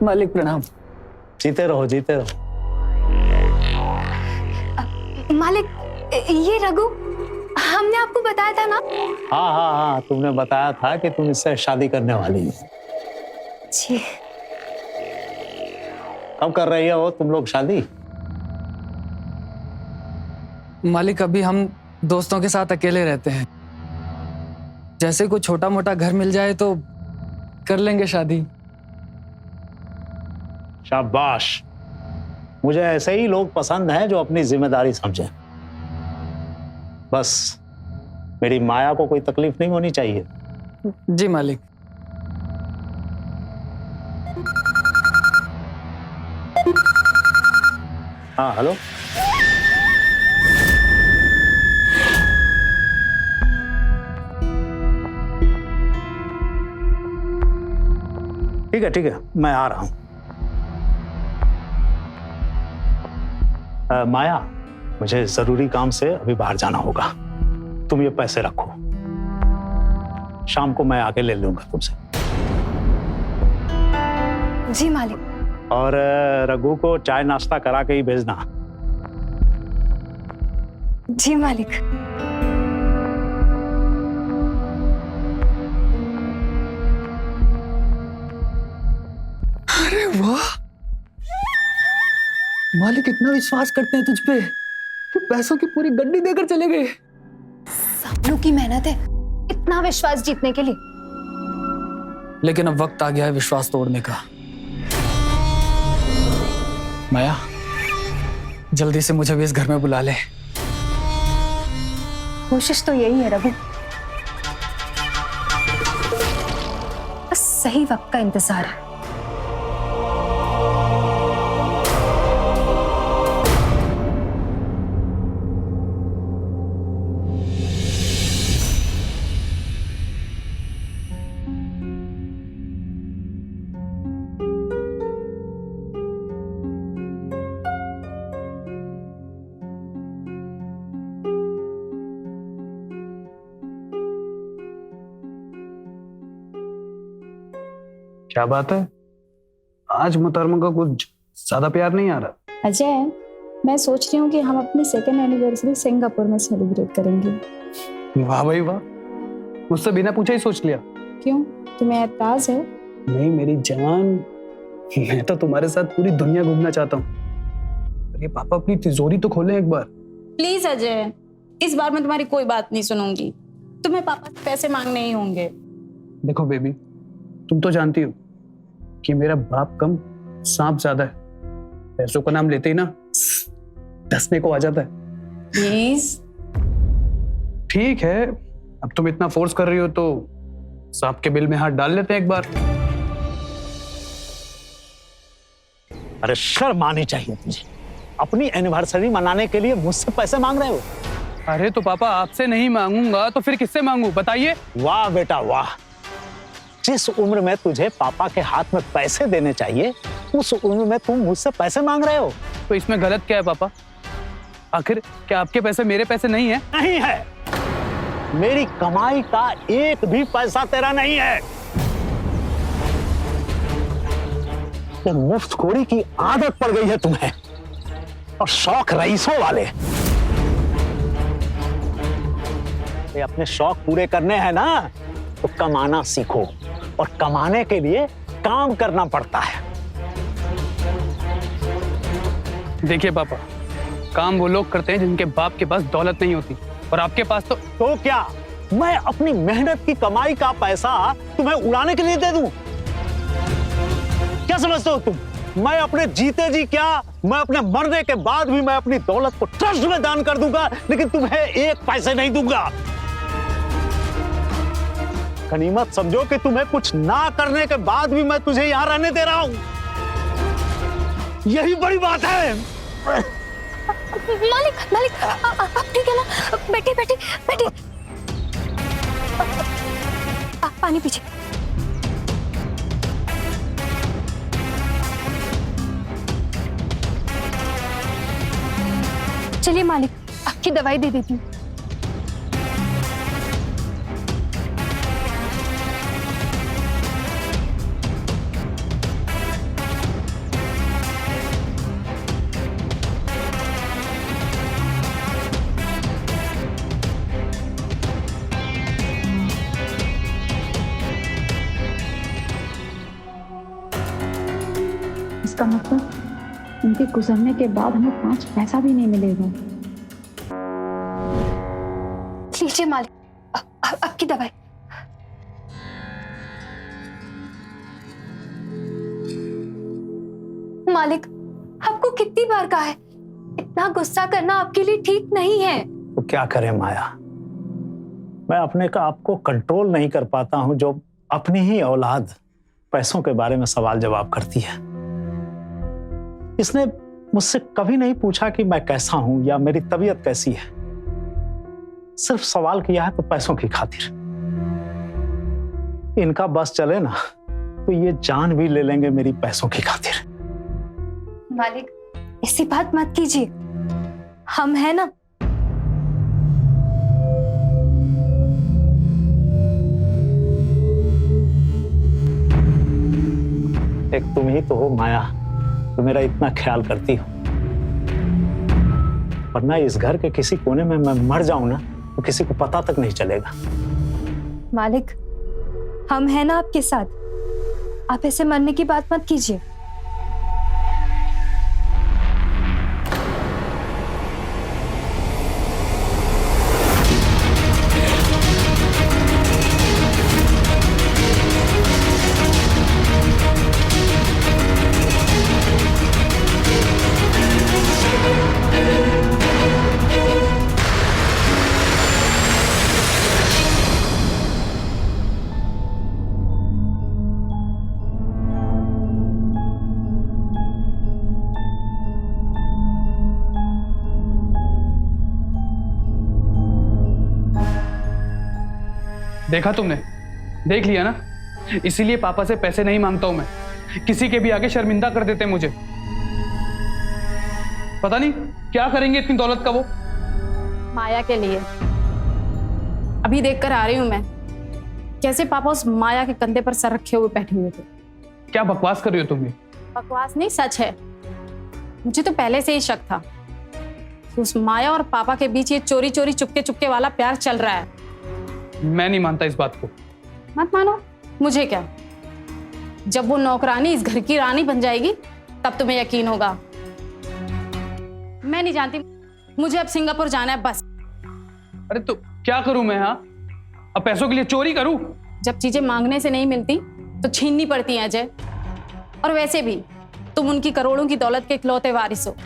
मालिक प्रणाम। जीते रहो जीते रहो। मालिक, ये रघु, हमने आपको बताया था ना। हाँ हाँ हाँ, तुमने बताया था कि तुम इससे शादी करने वाली हो। जी। कब कर रही हो तुम लोग शादी? मालिक अभी हम दोस्तों के साथ अकेले रहते हैं, जैसे कोई छोटा मोटा घर मिल जाए तो कर लेंगे शादी। शाबाश, मुझे ऐसे ही लोग पसंद हैं जो अपनी जिम्मेदारी समझें। बस मेरी माया को कोई तकलीफ नहीं होनी चाहिए। जी मालिक। हाँ हेलो, ठीक है मैं आ रहा हूं। माया, मुझे जरूरी काम से अभी बाहर जाना होगा, तुम ये पैसे रखो, शाम को मैं आके ले लूंगा तुमसे। जी मालिक। और रघु को चाय नाश्ता करा के ही भेजना। जी मालिक। अरे वाह, मालिक इतना विश्वास करते हैं तुझ पे कि पैसों की पूरी गड्डी देकर चले गए। सब लोग की मेहनत है इतना विश्वास जीतने के लिए। लेकिन अब वक्त आ गया है विश्वास तोड़ने का। माया, जल्दी से मुझे भी इस घर में बुला ले। कोशिश तो यही है रघु, बस सही वक्त का इंतजार है। क्या बात है, आज मोहतरमा का कुछ ज्यादा प्यार नहीं आ रहा? अजय, मैं सोच रही हूँ कि हम अपनी सेकेंड एनिवर्सरी सिंगापुर में सेलिब्रेट करेंगे। वाह भाई वाह, मुझसे बिना पूछे ही सोच लिया। क्यों, तुम्हें एतराज है? नहीं मेरी जान, मैं तो तुम्हारे साथ पूरी दुनिया घूमना चाहता हूँ। अरे पापा, अपनी तिजोरी तो खोलें एक बार। प्लीज अजय, इस बार मैं तुम्हारी कोई बात नहीं सुनूंगी। तुम्हें पापा से पैसे मांगने ही होंगे। देखो बेबी, तुम तो जानती हो कि मेरा बाप कम सांप ज्यादा है। पैसों का नाम लेते ही ना डसने को आ जाता है। प्लीज। ठीक है, अब तुम इतना फोर्स कर रही हो तो सांप के बिल में हाथ डाल लेते हैं एक बार। अरे शर्म आनी चाहिए तुझे, अपनी एनिवर्सरी मनाने के लिए मुझसे पैसे मांग रहे हो। अरे तो पापा, आपसे नहीं मांगूंगा तो फिर किससे मांगू, बताइए। वाह बेटा वाह, जिस उम्र में तुझे पापा के हाथ में पैसे देने चाहिए उस उम्र में तुम मुझसे पैसे मांग रहे हो। तो इसमें गलत क्या है पापा? आखिर क्या आपके पैसे मेरे पैसे नहीं है? नहीं है, मेरी कमाई का एक भी पैसा तेरा नहीं है। ये मुफ्तखोरी की आदत पड़ गई है तुम्हें, और शौक रईसों वाले। ये अपने शौक पूरे करने हैं ना तो कमाना सीखो, और कमाने के लिए काम करना पड़ता है। देखिए पापा, काम वो लोग करते हैं जिनके बाप के पास दौलत नहीं होती, और आपके पास तो क्या मैं अपनी मेहनत की कमाई का पैसा तुम्हें उड़ाने के लिए दे दूं? क्या समझते हो तुम? मैं अपने जीते जी क्या, मैं अपने मरने के बाद भी मैं अपनी दौलत को ट्रस्ट में दान कर दूंगा, लेकिन तुम्हें एक पैसे नहीं दूंगा। गनीमत समझो कि तुम्हें कुछ ना करने के बाद भी मैं तुझे यहां रहने दे रहा हूं। यही बड़ी बात है। मालिक, मालिक, आप ठीक है ना? बैठिए बैठिए बैठिए। पानी पीछे। चलिए मालिक, आपकी दवाई दे देती हूँ। इसका मतलब उनके गुजरने के बाद हमें 5 पैसा भी नहीं मिलेगा। लीजिए मालिक, आपकी दवाई। मालिक, आपको कितनी बार कहा है, इतना गुस्सा करना आपके लिए ठीक नहीं है। तो क्या करें माया, मैं अपने का आपको कंट्रोल नहीं कर पाता हूं, जो अपनी ही औलाद पैसों के बारे में सवाल जवाब करती है। इसने मुझसे कभी नहीं पूछा कि मैं कैसा हूं या मेरी तबीयत कैसी है, सिर्फ सवाल किया है तो पैसों की खातिर। इनका बस चले ना तो ये जान भी ले लेंगे मेरी पैसों की खातिर। मालिक, ऐसी बात मत कीजिए, हम हैं ना। एक तुम ही तो हो माया, तो मेरा इतना ख्याल करती हो, वरना इस घर के किसी कोने में मैं मर जाऊं ना तो किसी को पता तक नहीं चलेगा। मालिक, हम हैं ना आपके साथ, आप ऐसे मरने की बात मत कीजिए। देखा तुमने, देख लिया ना, इसीलिए पापा से पैसे नहीं मांगता हूं मैं, किसी के भी आगे शर्मिंदा कर देते मुझे। पता नहीं क्या करेंगे इतनी दौलत का वो। माया के लिए अभी देख कर आ रही हूं मैं, कैसे पापा उस माया के कंधे पर सर रखे हुए बैठे हुए थे। क्या बकवास कर रही हो तुम भी? बकवास नहीं, सच है। मुझे तो पहले से ही शक था कि उस माया और पापा के बीच ये चोरी चोरी चुपके चुपके वाला प्यार चल रहा है। मैं नहीं मानता इस बात को। मत मानो, मुझे क्या, जब वो नौकरानी इस घर की रानी बन जाएगी तब तुम्हें यकीन होगा। मैं नहीं जानती, मुझे अब सिंगापुर जाना है बस। अरे तो क्या करूं मैं? हाँ, अब पैसों के लिए चोरी करूं? जब चीजें मांगने से नहीं मिलती तो छीननी पड़ती हैं अजय। और वैसे भी तुम उनकी करोड़ों की दौलत के इकलौते वारिस हो।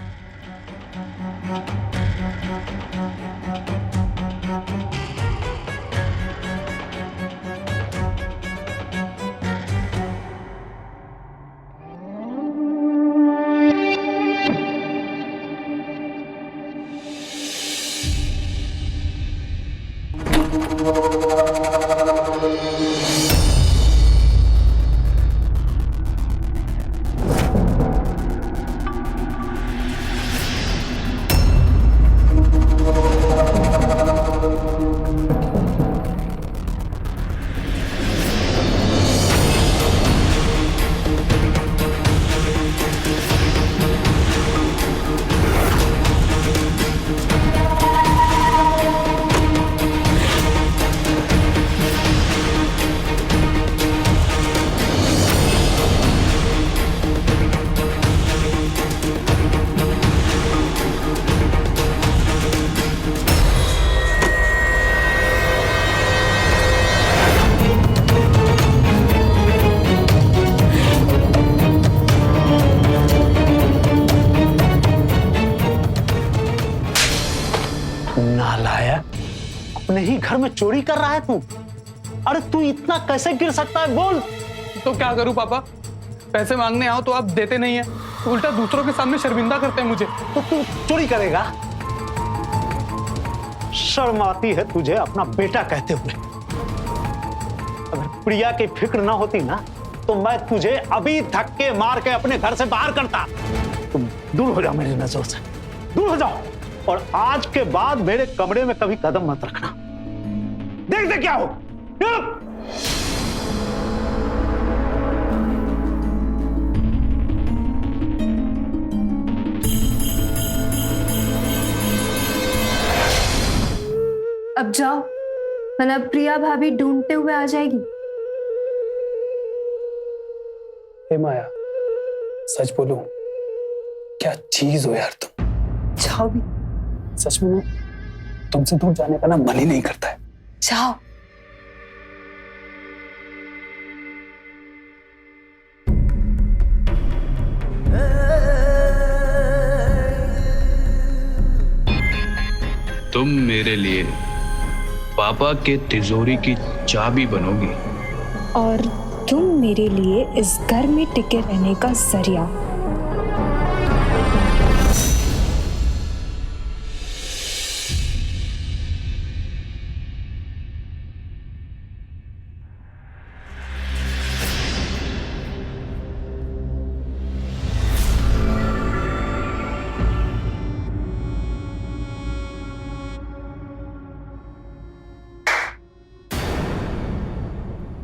अपने ही घर में चोरी कर रहा है तू? अरे तू इतना कैसे गिर सकता है, बोल। तो क्या करूं पापा, पैसे मांगने आओ तो आप देते नहीं है, उल्टा दूसरों के सामने शर्मिंदा करते हैं मुझे। तो तू चोरी करेगा? शर्म आती है तुझे अपना बेटा कहते हुए। अगर प्रिया की फिक्र ना होती ना तो मैं तुझे अभी धक्के मार के अपने घर से बाहर करता। तुम दूर हो जाओ मेरी नजरों से, दूर हो जाओ। और आज के बाद मेरे कमरे में कभी कदम मत रखना। देखते क्या हो। अब जाओ, वरना प्रिया भाभी ढूंढते हुए आ जाएगी। हे माया, सच बोलूं, क्या चीज हो यार तुम। जाओ भी, सच में तुमसे दूर जाने का ना मन ही नहीं करता है। जाओ। तुम मेरे लिए पापा के तिजोरी की चाबी बनोगी और तुम मेरे लिए इस घर में टिके रहने का जरिया।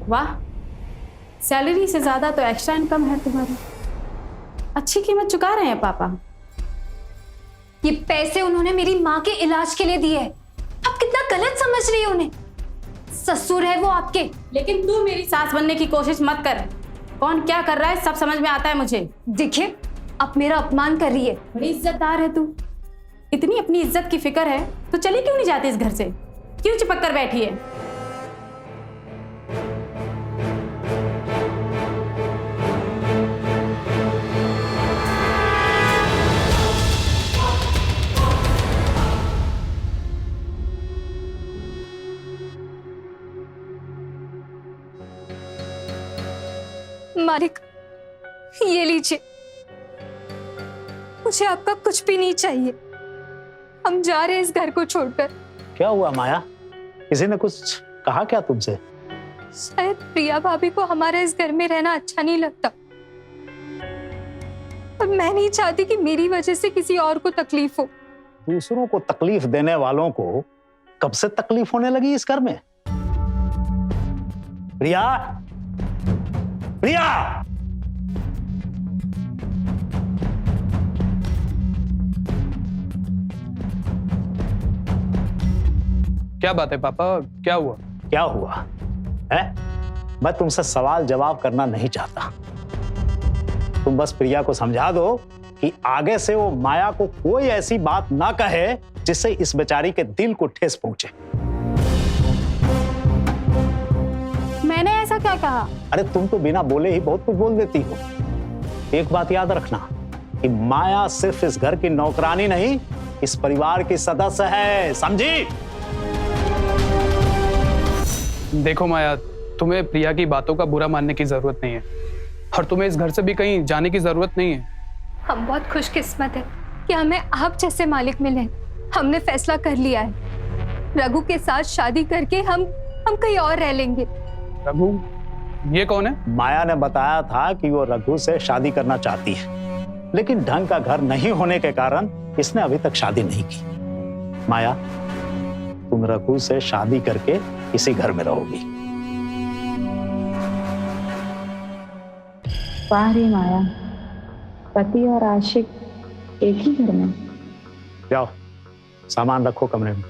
वाह, सैलरी से ज्यादा तो एक्स्ट्रा इनकम है तुम्हारी। अच्छी कीमत चुका रहे हैं पापा। ये पैसे उन्होंने मेरी माँ के इलाज के लिए दिए। आप कितना गलत समझ रही हो उन्हें। ससुर है वो आपके। लेकिन तू मेरी सास बनने की कोशिश मत कर। कौन क्या कर रहा है सब समझ में आता है मुझे। देखिए, आप मेरा अपमान कर रही है। बड़ी इज्जतदार है तू। इतनी अपनी इज्जत की फिक्र है तो चली क्यों नहीं जाती इस घर से? क्यों चिपक कर बैठी है? मालिक, ये लीजिए, मुझे आपका कुछ भी नहीं चाहिए। हम जा रहे हैं इस घर को छोड़कर। क्या हुआ माया? किसी ने कुछ कहा क्या तुमसे? शायद प्रिया भाभी को हमारे इस घर में रहना अच्छा नहीं लगता और मैं नहीं चाहती कि मेरी वजह से किसी और को तकलीफ हो। दूसरों को तकलीफ देने वालों को कब से तकलीफ होने लगी इस घर में? प्रिया, प्रिया! क्या बात है पापा, क्या हुआ? क्या हुआ है? मैं तुमसे सवाल जवाब करना नहीं चाहता। तुम बस प्रिया को समझा दो कि आगे से वो माया को कोई ऐसी बात ना कहे जिससे इस बेचारी के दिल को ठेस पहुंचे। मैंने ऐसा क्या कहा? अरे तुम तो बिना बोले ही बहुत कुछ बोल देती हो। एक बात याद रखना कि माया सिर्फ इस घर की नौकरानी नहीं, इस परिवार की सदस्य है, समझी? देखो माया, तुम्हें प्रिया की बातों का बुरा मानने की जरूरत नहीं है और तुम्हें इस घर से भी कहीं जाने की जरूरत नहीं है। हम बहुत खुशकिस्मत है कि हमें आप जैसे मालिक मिले। हमने फैसला कर लिया है, रघु के साथ शादी करके हम कहीं और रह लेंगे। रघु? ये कौन है? माया ने बताया था कि वो रघु से शादी करना चाहती है, लेकिन ढंग का घर नहीं होने के कारण इसने अभी तक शादी नहीं की। माया, तुम रघु से शादी करके इसी घर में रहोगी। वाह रे माया, पति और आशिक एक ही घर में। जाओ, सामान रखो कमरे में।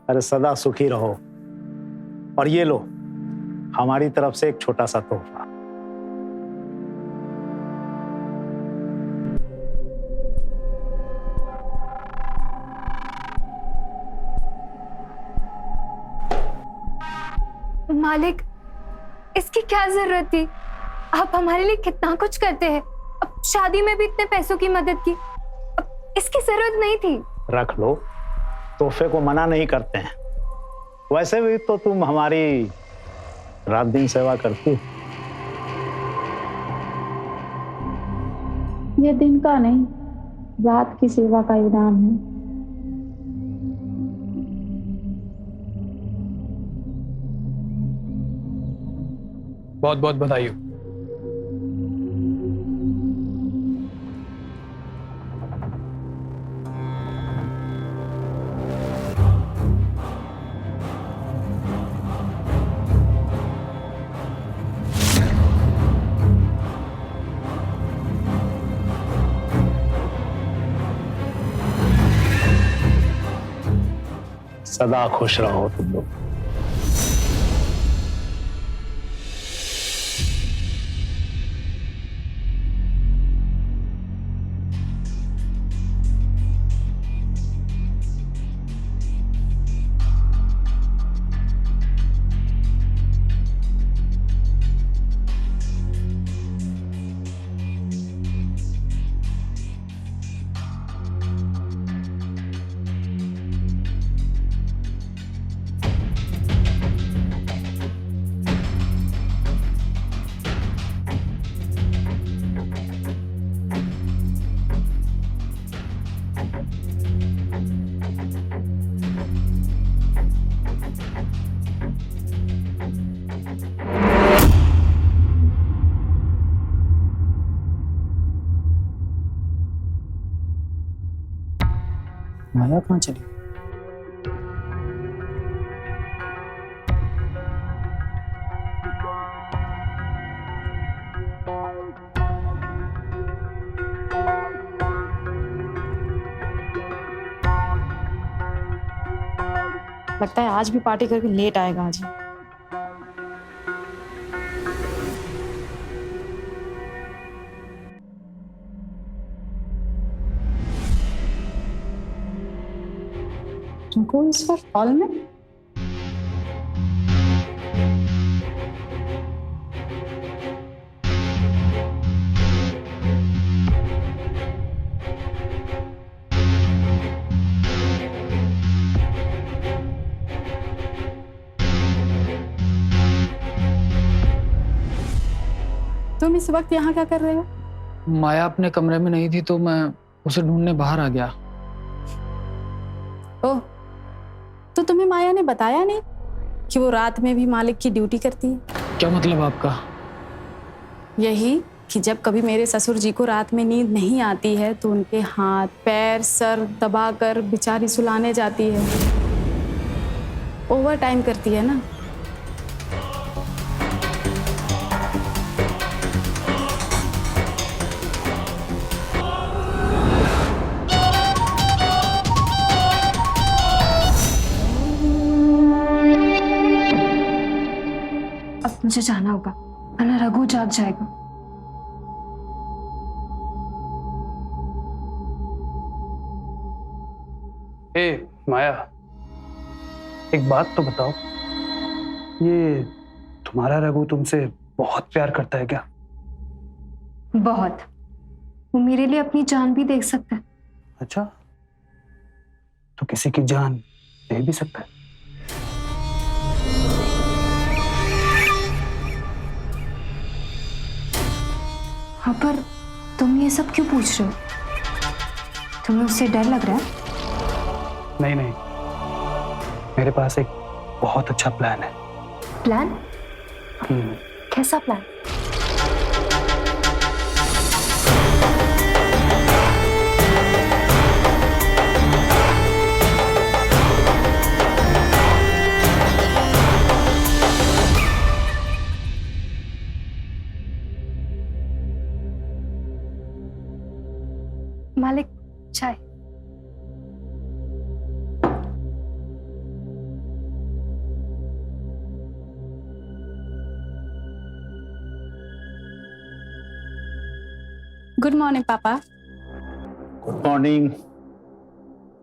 अरे सदा सुखी रहो। और ये लो, हमारी तरफ से एक छोटा सा तोहफा। मालिक, इसकी क्या जरूरत थी? आप हमारे लिए कितना कुछ करते हैं। अब शादी में भी इतने पैसों की मदद की, अब इसकी जरूरत नहीं थी। रख लो, तोहफे को मना नहीं करते हैं। वैसे भी तो तुम हमारी रात दिन सेवा करती हो। ये दिन का नहीं, रात की सेवा का इनाम है। बहुत बहुत बधाई हो। सदा खुश रहो तुम लोग। माया कहाँ चली? लगता है आज भी पार्टी करके लेट आएगा आज। तुमको इस वक्त हॉल में? तुम इस वक्त यहाँ क्या कर रहे हो? माया अपने कमरे में नहीं थी तो मैं उसे ढूंढने बाहर आ गया। ओह, तो तुम्हें माया ने बताया नहीं कि वो रात में भी मालिक की ड्यूटी करती है? क्या मतलब आपका? यही कि जब कभी मेरे ससुर जी को रात में नींद नहीं आती है तो उनके हाथ पैर सर दबाकर बेचारी सुलाने जाती है। ओवर टाइम करती है ना। अब मुझे जाना होगा वरना रघु जाग जाएगा। ए माया, एक बात तो बताओ, ये तुम्हारा रघु तुमसे बहुत प्यार करता है क्या? बहुत। वो मेरे लिए अपनी जान भी दे सकता है। अच्छा, तो किसी की जान दे भी सकता है? हाँ, पर तुम ये सब क्यों पूछ रहे हो? तुम्हें उससे डर लग रहा है? नहीं नहीं, मेरे पास एक बहुत अच्छा प्लान है। प्लान? कैसा प्लान? मालिक, चाय। गुड मॉर्निंग पापा। Good morning.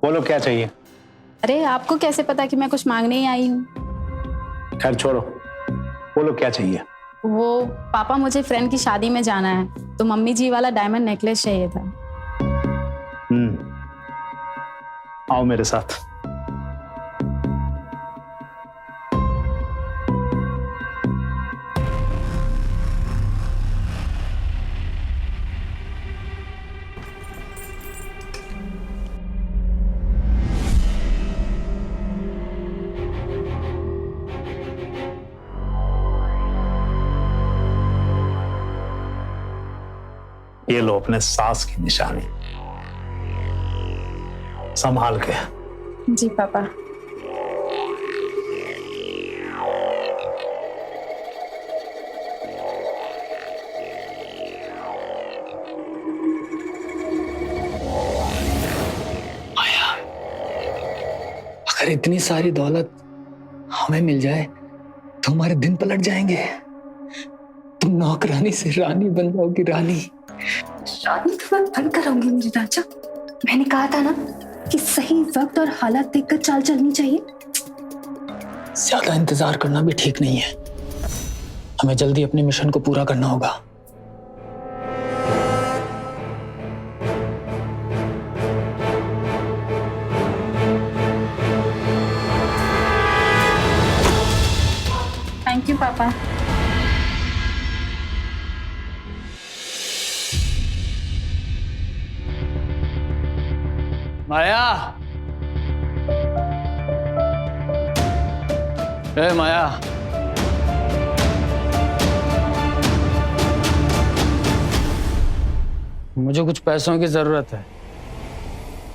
बोलो क्या चाहिए? अरे आपको कैसे पता कि मैं कुछ मांगने ही आई हूँ? खैर छोड़ो, बोलो क्या चाहिए? वो पापा, मुझे फ्रेंड की शादी में जाना है तो मम्मी जी वाला डायमंड नेकलेस चाहिए था। आओ मेरे साथ। ये लो अपने सास की निशानी, संभाल के। जी पापा। अगर अगर इतनी सारी दौलत हमें मिल जाए तो हमारे दिन पलट जाएंगे। तुम नौकरानी से रानी बन जाओगी, रानी। शादी तो मैं बंद कराऊंगी मेरे राजा। मैंने कहा था ना कि सही वक्त और हालात देखकर चाल चलनी चाहिए। ज्यादा इंतजार करना भी ठीक नहीं है। हमें जल्दी अपने मिशन को पूरा करना होगा। थैंक यू पापा। माया, ए माया, मुझे कुछ पैसों की जरूरत है।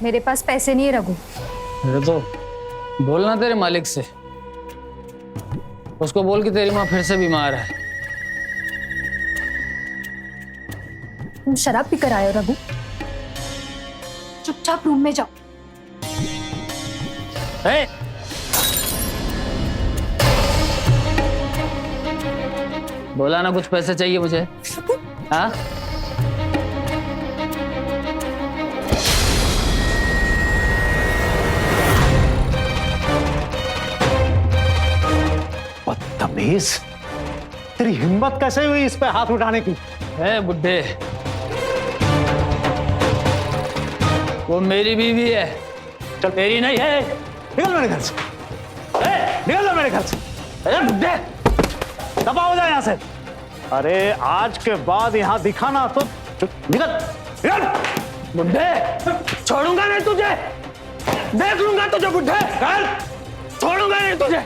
मेरे पास पैसे नहीं है रघु। अरे तो बोलना तेरे मालिक से, उसको बोल कि तेरी माँ फिर से बीमार है। तुम शराब पीकर आए हो रघु? चुपचाप रूम में जाओ। ए! बोला ना कुछ पैसे चाहिए मुझे। हाँ? बदतमीज, तेरी हिम्मत कैसे हुई इस पे हाथ उठाने की? ए बुड्ढे, वो मेरी बीवी है, चल तेरी नहीं है। निकल मेरे घर से। निकल मेरे घर से। अरे बुड्ढे, दबा हो जाए यहाँ से। अरे आज के बाद यहाँ दिखाना तो निकल निकल। बुड्ढे, छोड़ूंगा नहीं तुझे, देख लूंगा तुझे बुड्ढे, कल छोड़ूंगा नहीं तुझे।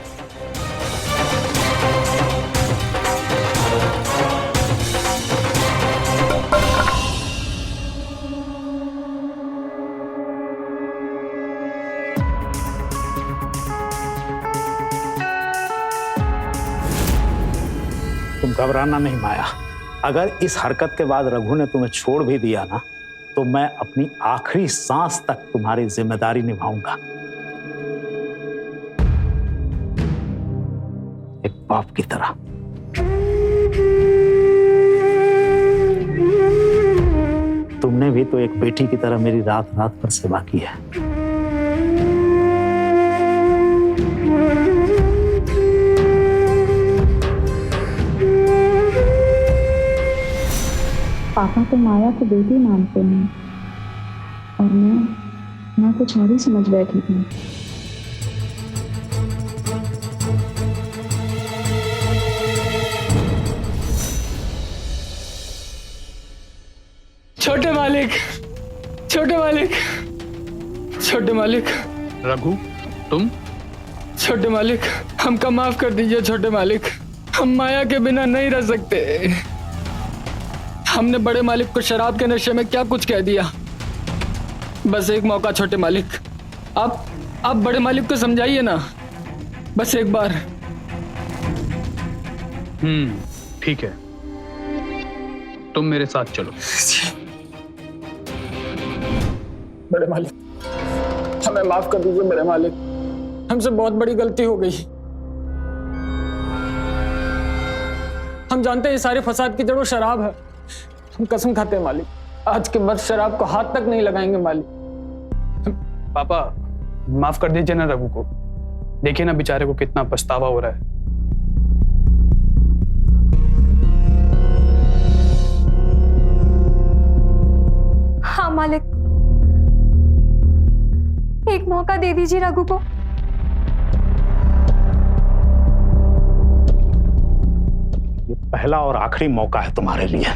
तुम घबराना नहीं माया। अगर इस हरकत के बाद रघु ने तुम्हें छोड़ भी दिया ना, तो मैं अपनी आखिरी सांस तक तुम्हारी जिम्मेदारी निभाऊंगा, एक बाप की तरह। तुमने भी तो एक बेटी की तरह मेरी रात रात भर सेवा की है। पापा तो माया को बेटी मानते हैं और मैं कुछ और ही समझ बैठी थी। छोटे मालिक, छोटे मालिक, छोटे मालिक। रघु, तुम? छोटे मालिक, हमका माफ कर दीजिए छोटे मालिक, हम माया के बिना नहीं रह सकते। हमने बड़े मालिक को शराब के नशे में क्या कुछ कह दिया। बस एक मौका छोटे मालिक, आप बड़े मालिक को समझाइए ना, बस एक बार। ठीक है, तुम मेरे साथ चलो। बड़े मालिक, हमें माफ कर दीजिए बड़े मालिक, हमसे बहुत बड़ी गलती हो गई। हम जानते हैं ये सारे फसाद की जड़ शराब है। हम कसम खाते हैं मालिक, आज के बाद शराब को हाथ तक नहीं लगाएंगे मालिक। पापा माफ कर दीजिए ना रघु को, देखिए ना बेचारे को कितना पछतावा हो रहा है। हाँ मालिक, एक मौका दे दीजिए रघु को। ये पहला और आखिरी मौका है तुम्हारे लिए।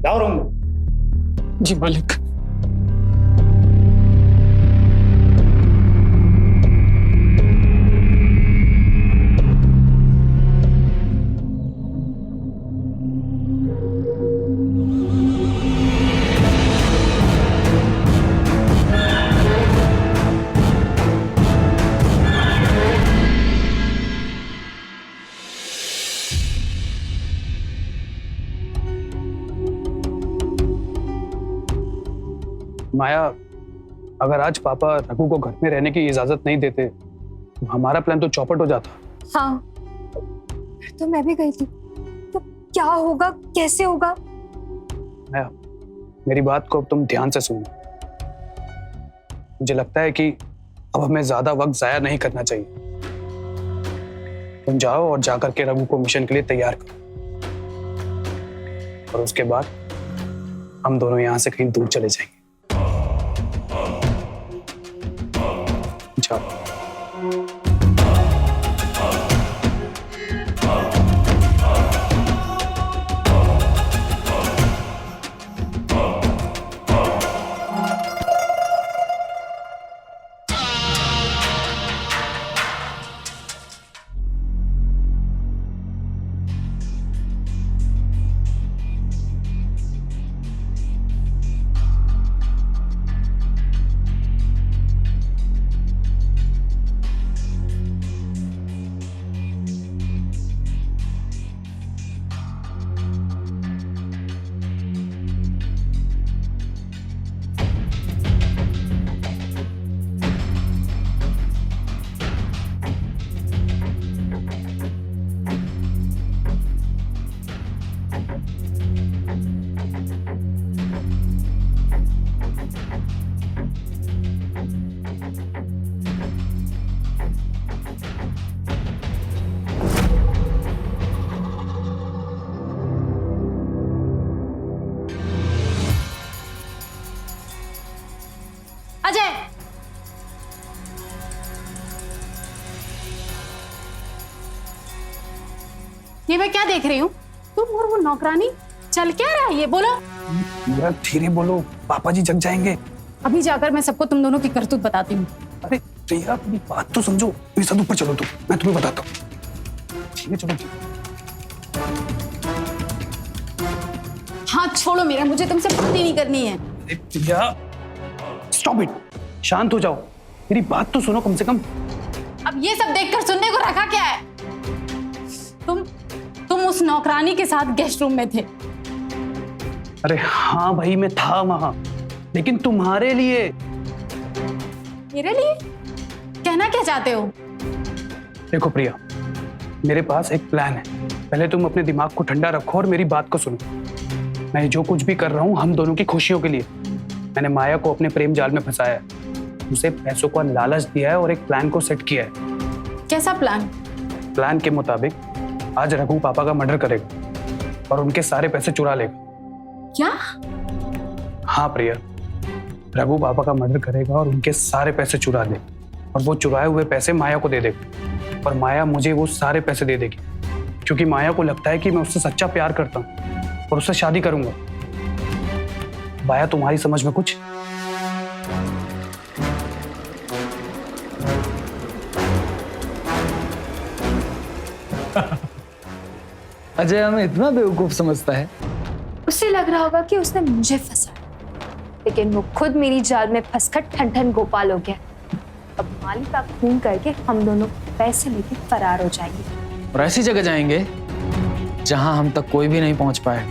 जाओ रूम। जी मालिक। माया, अगर आज पापा रघु को घर में रहने की इजाजत नहीं देते तो हमारा प्लान तो चौपट हो जाता। हाँ, तो मैं भी गई थी। तो क्या होगा, कैसे होगा? माया, मेरी बात को अब तुम ध्यान से सुनो। मुझे लगता है कि अब हमें ज्यादा वक्त जाया नहीं करना चाहिए। तुम जाओ और जाकर के रघु को मिशन के लिए तैयार करो, और उसके बाद हम दोनों यहां से कहीं दूर चले जाएंगे। जाओ। अजय, ये मैं क्या देख रही हूँ? तुम और वो नौकरानी चल क्या रहा है ये, बोलो। मेरा धीरे बोलो, पापा जी जग जाएंगे। अभी जाकर मैं सबको तुम दोनों की करतूत बताती हूँ। अरे प्रिया, अपनी बात तो समझो। मेरे साथ ऊपर चलो, मैं तुम्हें बताता हूँ। ठीक है, चलो। हाथ छोड़ो मेरा, मुझे तुमसे बात ही नहीं करनी है। अरे प्रिया, स्टॉप इट। शांत हो जाओ, मेरी बात तो सुनो कम से कम। अब ये सब देखकर सुनने को रखा क्या है? तुम उस नौकरानी के साथ गेस्ट रूम में थे। अरे हाँ भाई, मैं था वहां, लेकिन तुम्हारे लिए। मेरे लिए? कहना क्या चाहते हो? देखो प्रिया, मेरे पास एक प्लान है। पहले तुम अपने दिमाग को ठंडा रखो और मेरी बात को सुनो। मैं जो कुछ भी कर रहा हूँ हम दोनों की खुशियों के लिए। मैंने माया को अपने प्रेम जाल में फंसाया है, उसे पैसों का लालच दिया है और एक प्लान को सेट किया है। कैसा प्लान? प्लान के मुताबिक आज रघु पापा का मर्डर करेगा और उनके सारे पैसे चुरा लेगा। क्या? हाँ प्रिया, रघु पापा का मर्डर करेगा और उनके सारे पैसे चुरा लेगा, और वो चुराए हुए पैसे माया को दे देगा, और माया मुझे वो सारे पैसे दे देगी, क्योंकि माया को लगता है कि मैं उससे सच्चा प्यार करता हूँ और उससे शादी करूंगा। माया, तुम्हारी समझ में कुछ? अजय हमें इतना बेवकूफ समझता है। उसे लग रहा होगा कि उसने मुझे फंसा, लेकिन वो खुद मेरी जाल में फंसकर ठन ठन गोपाल हो गया। अब मालिक का खून करके हम दोनों पैसे लेके फरार हो जाएंगे, और ऐसी जगह जाएंगे जहां हम तक कोई भी नहीं पहुंच पाए।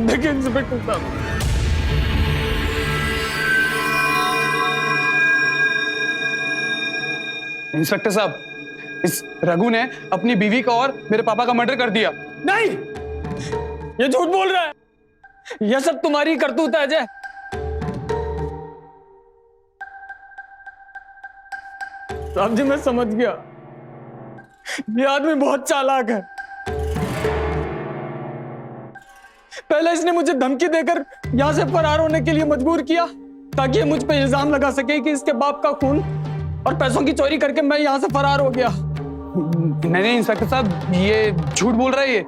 देखिए इंस्पेक्टर साहब, इंस्पेक्टर साहब, इस रघु ने अपनी बीवी का और मेरे पापा का मर्डर कर दिया। नहीं, ये झूठ बोल रहा है। यह सब तुम्हारी करतूत है अजय। साहब जी, मैं समझ गया, ये आदमी बहुत चालाक है। पहले इसने मुझे धमकी देकर यहां से फरार होने के लिए मजबूर किया ताकि ये मुझ पे इल्जाम लगा सके कि इसके बाप का खून और पैसों की चोरी करके मैं यहां से फरार हो गया। नहीं इंस्पेक्टर साहब, ये झूठ बोल रहा है ये।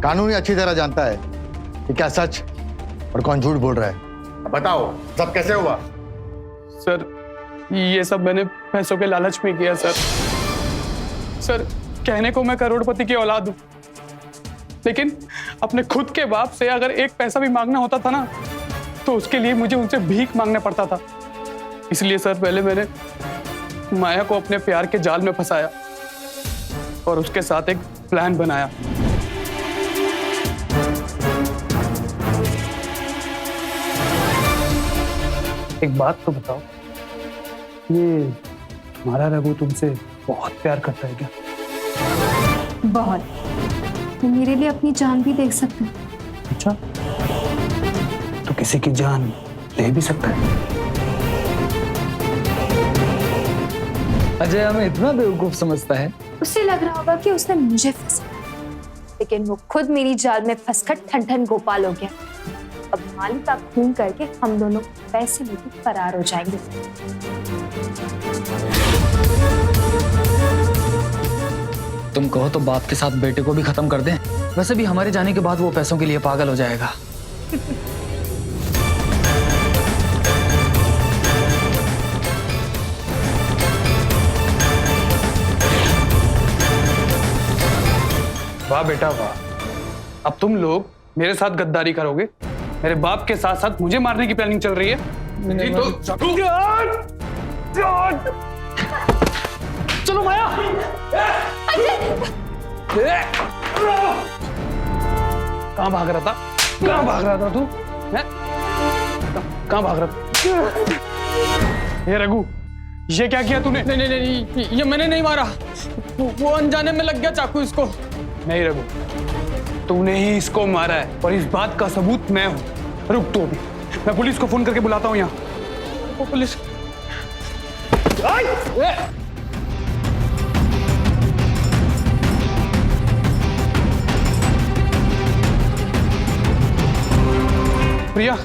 कानून अच्छी तरह जानता है कि क्या सच और कौन झूठ बोल रहा है। बताओ सब कैसे हुआ? सर, ये सब मैंने पैसों के लालच में किया सर। सर, कहने को मैं करोड़पति की औलाद हूं, लेकिन अपने खुद के बाप से अगर एक पैसा भी मांगना होता था ना, तो उसके लिए मुझे उनसे भीख मांगना पड़ता था। इसलिए सर, पहले मैंने माया को अपने प्यार के जाल में फंसाया और उसके साथ एक प्लान बनाया। एक बात तो बताओ, ये तुम्हारा रघु तुमसे बहुत प्यार करता है क्या? बहुत। वो मेरे लिए अपनी जान भी दे सकता है। अच्छा, तो किसी की जान ले भी सकता है? अजय हमें इतना बेवकूफ समझता है। उसे लग रहा होगा कि उसने मुझे फंसाया, लेकिन वो खुद मेरी जाल में फंसकर ठन गोपाल हो गया। अब माली का खून करके हम दोनों पैसे लेकर फरार हो जाएंगे। तुम कहो तो बाप के साथ बेटे को भी खत्म कर दें। वैसे भी हमारे जाने के बाद वो पैसों के लिए पागल हो जाएगा। वाह बेटा वाह, अब तुम लोग मेरे साथ गद्दारी करोगे? मेरे बाप के साथ साथ मुझे मारने की प्लानिंग चल रही है? नहीं तो चलो माया। कहाँ भाग रहा था? कहाँ भाग रहा था तू? कहाँ भाग रहा था? ये रघु, ये क्या किया तूने? नहीं नहीं नहीं, ये मैंने नहीं मारा। वो अनजाने में लग गया चाकू इसको। नहीं रघु, तूने ही इसको मारा है और इस बात का सबूत मैं हूं। रुक तू अभी, मैं पुलिस को फोन करके बुलाता हूं यहाँ। वो पुलिस। प्रिया,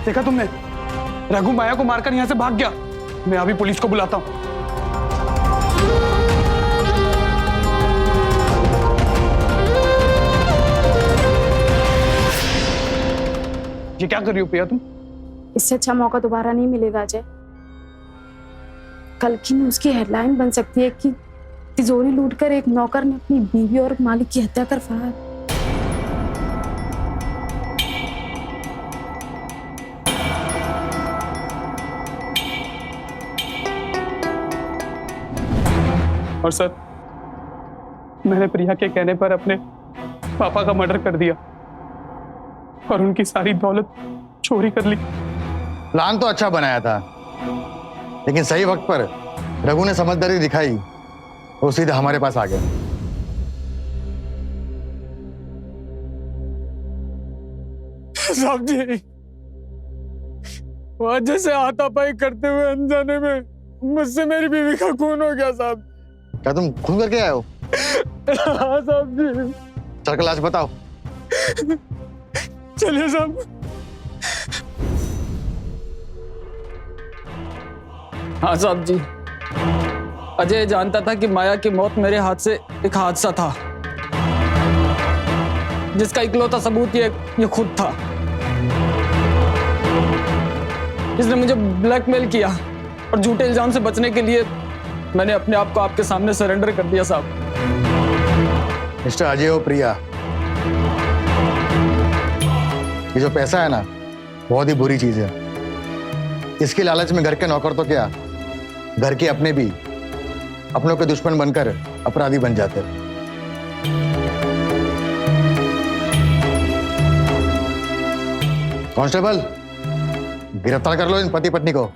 देखा तुमने? रघु माया को मारकर यहां से भाग गया। मैं अभी पुलिस को बुलाता हूं। ये क्या कर रही हो प्रिया तुम? इससे अच्छा मौका दोबारा नहीं मिलेगा अजय। कल की न्यूज़ की हेडलाइन बन सकती है कि तिजोरी लूटकर एक नौकर ने अपनी बीवी और मालिक की हत्या कर फरार। और सर, मैंने प्रिया के कहने पर अपने पापा का मर्डर कर दिया और उनकी सारी दौलत चोरी कर ली। प्लान तो अच्छा बनाया था, लेकिन सही वक्त पर रघु ने समझदारी दिखाई और सीधे हमारे पास आ गया। साहब जी, वजह से हाथापाई करते हुए अनजाने में मुझसे मेरी बीवी का खून हो गया साहब। क्या तुम खून करके आए हो? हाँ साहब जी। चल लाश बताओ। चलिए साहब। हाँ साहब जी, अजय जानता था कि माया की मौत मेरे हाथ से एक हादसा था, जिसका इकलौता सबूत ये खुद था। इसने मुझे ब्लैकमेल किया और झूठे इल्जाम से बचने के लिए मैंने अपने आप को आपके सामने सरेंडर कर दिया साहब। मिस्टर अजय और प्रिया, ये जो पैसा है ना, बहुत ही बुरी चीज है। इसके लालच में घर के नौकर तो क्या, घर के अपने भी अपनों के दुश्मन बनकर अपराधी बन जाते हैं। कांस्टेबल, गिरफ्तार कर लो इन पति पत्नी को।